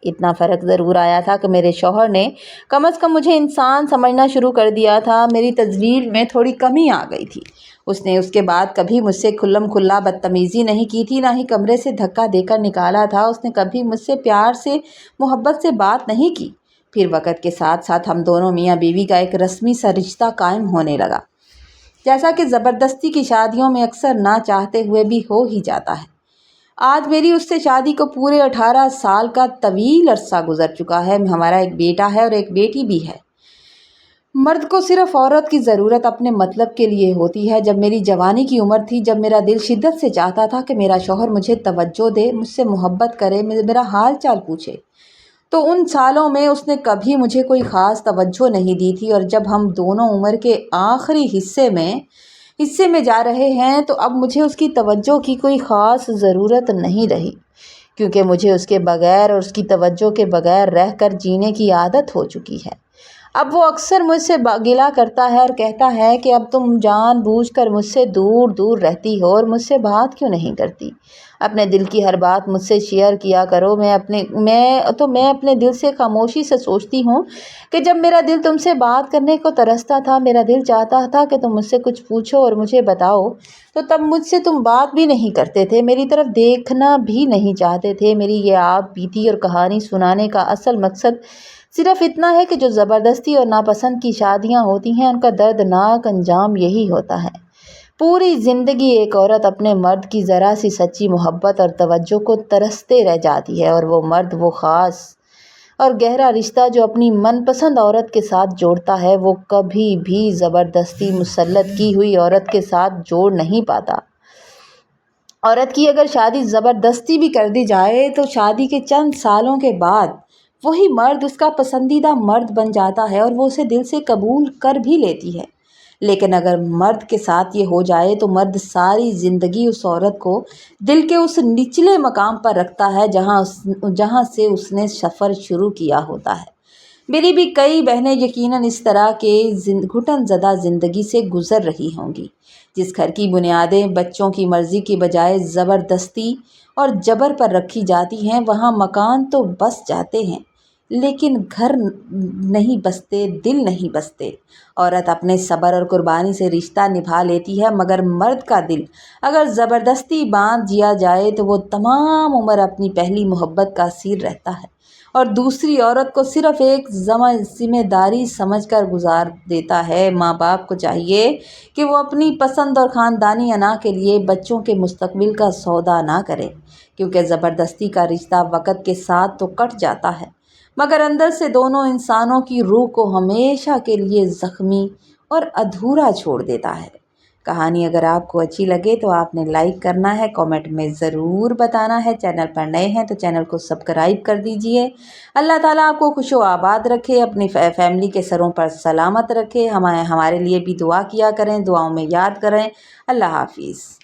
Speaker 1: اتنا فرق ضرور آیا تھا کہ میرے شوہر نے کم از کم مجھے انسان سمجھنا شروع کر دیا تھا، میری تذلیل میں تھوڑی کمی آ گئی تھی۔ اس نے اس کے بعد کبھی مجھ سے کھلم کھلا بدتمیزی نہیں کی تھی، نہ ہی کمرے سے دھکا دے کر نکالا تھا۔ اس نے کبھی مجھ سے پیار سے محبت سے بات نہیں کی۔ پھر وقت کے ساتھ ساتھ ہم دونوں میاں بیوی کا ایک رسمی سا رشتہ قائم ہونے لگا، جیسا کہ زبردستی کی شادیوں میں اکثر نہ چاہتے ہوئے بھی ہو ہی جاتا ہے۔ آج میری اس سے شادی کو پورے 18 سال کا طویل عرصہ گزر چکا ہے۔ ہمارا ایک بیٹا ہے اور ایک بیٹی بھی ہے۔ مرد کو صرف عورت کی ضرورت اپنے مطلب کے لیے ہوتی ہے۔ جب میری جوانی کی عمر تھی، جب میرا دل شدت سے چاہتا تھا کہ میرا شوہر مجھے توجہ دے، مجھ سے محبت کرے، میرا حال چال پوچھے، تو ان سالوں میں اس نے کبھی مجھے کوئی خاص توجہ نہیں دی تھی۔ اور جب ہم دونوں عمر کے آخری حصے میں جا رہے ہیں تو اب مجھے اس کی توجہ کی کوئی خاص ضرورت نہیں رہی، کیونکہ مجھے اس کے بغیر اور اس کی توجہ کے بغیر رہ کر جینے کی عادت ہو چکی ہے۔ اب وہ اکثر مجھ سے گلہ کرتا ہے اور کہتا ہے کہ اب تم جان بوجھ کر مجھ سے دور دور رہتی ہو اور مجھ سے بات کیوں نہیں کرتی؟ اپنے دل کی ہر بات مجھ سے شیئر کیا کرو۔ میں اپنے دل سے خاموشی سے سوچتی ہوں کہ جب میرا دل تم سے بات کرنے کو ترستا تھا، میرا دل چاہتا تھا کہ تم مجھ سے کچھ پوچھو اور مجھے بتاؤ، تو تب مجھ سے تم بات بھی نہیں کرتے تھے، میری طرف دیکھنا بھی نہیں چاہتے تھے۔ میری یہ آپ بیتی اور کہانی سنانے کا اصل مقصد صرف اتنا ہے کہ جو زبردستی اور ناپسند کی شادیاں ہوتی ہیں، ان کا دردناک انجام یہی ہوتا ہے۔ پوری زندگی ایک عورت اپنے مرد کی ذرا سی سچی محبت اور توجہ کو ترستے رہ جاتی ہے، اور وہ مرد وہ خاص اور گہرا رشتہ جو اپنی من پسند عورت کے ساتھ جوڑتا ہے، وہ کبھی بھی زبردستی مسلط کی ہوئی عورت کے ساتھ جوڑ نہیں پاتا۔ عورت کی اگر شادی زبردستی بھی کر دی جائے تو شادی کے چند سالوں کے بعد وہی مرد اس کا پسندیدہ مرد بن جاتا ہے اور وہ اسے دل سے قبول کر بھی لیتی ہے۔ لیکن اگر مرد کے ساتھ یہ ہو جائے تو مرد ساری زندگی اس عورت کو دل کے اس نچلے مقام پر رکھتا ہے جہاں سے اس نے سفر شروع کیا ہوتا ہے۔ میری بھی کئی بہنیں یقیناً اس طرح کے گھٹن زدہ زندگی سے گزر رہی ہوں گی، جس گھر کی بنیادیں بچوں کی مرضی کی بجائے زبردستی اور جبر پر رکھی جاتی ہیں، وہاں مکان تو بس جاتے ہیں لیکن گھر نہیں بستے، دل نہیں بستے۔ عورت اپنے صبر اور قربانی سے رشتہ نبھا لیتی ہے، مگر مرد کا دل اگر زبردستی باندھ دیا جائے تو وہ تمام عمر اپنی پہلی محبت کا اسیر رہتا ہے اور دوسری عورت کو صرف ایک ذمہ داری سمجھ کر گزار دیتا ہے۔ ماں باپ کو چاہیے کہ وہ اپنی پسند اور خاندانی انا کے لیے بچوں کے مستقبل کا سودا نہ کرے، کیونکہ زبردستی کا رشتہ وقت کے ساتھ تو کٹ جاتا ہے، مگر اندر سے دونوں انسانوں کی روح کو ہمیشہ کے لیے زخمی اور ادھورا چھوڑ دیتا ہے۔ کہانی اگر آپ کو اچھی لگے تو آپ نے لائک کرنا ہے، کامنٹ میں ضرور بتانا ہے۔ چینل پر نئے ہیں تو چینل کو سبسکرائب کر دیجئے۔ اللہ تعالیٰ آپ کو خوش و آباد رکھے، اپنی فیملی کے سروں پر سلامت رکھے۔ ہمارے لیے بھی دعا کیا کریں، دعاؤں میں یاد کریں۔ اللہ حافظ۔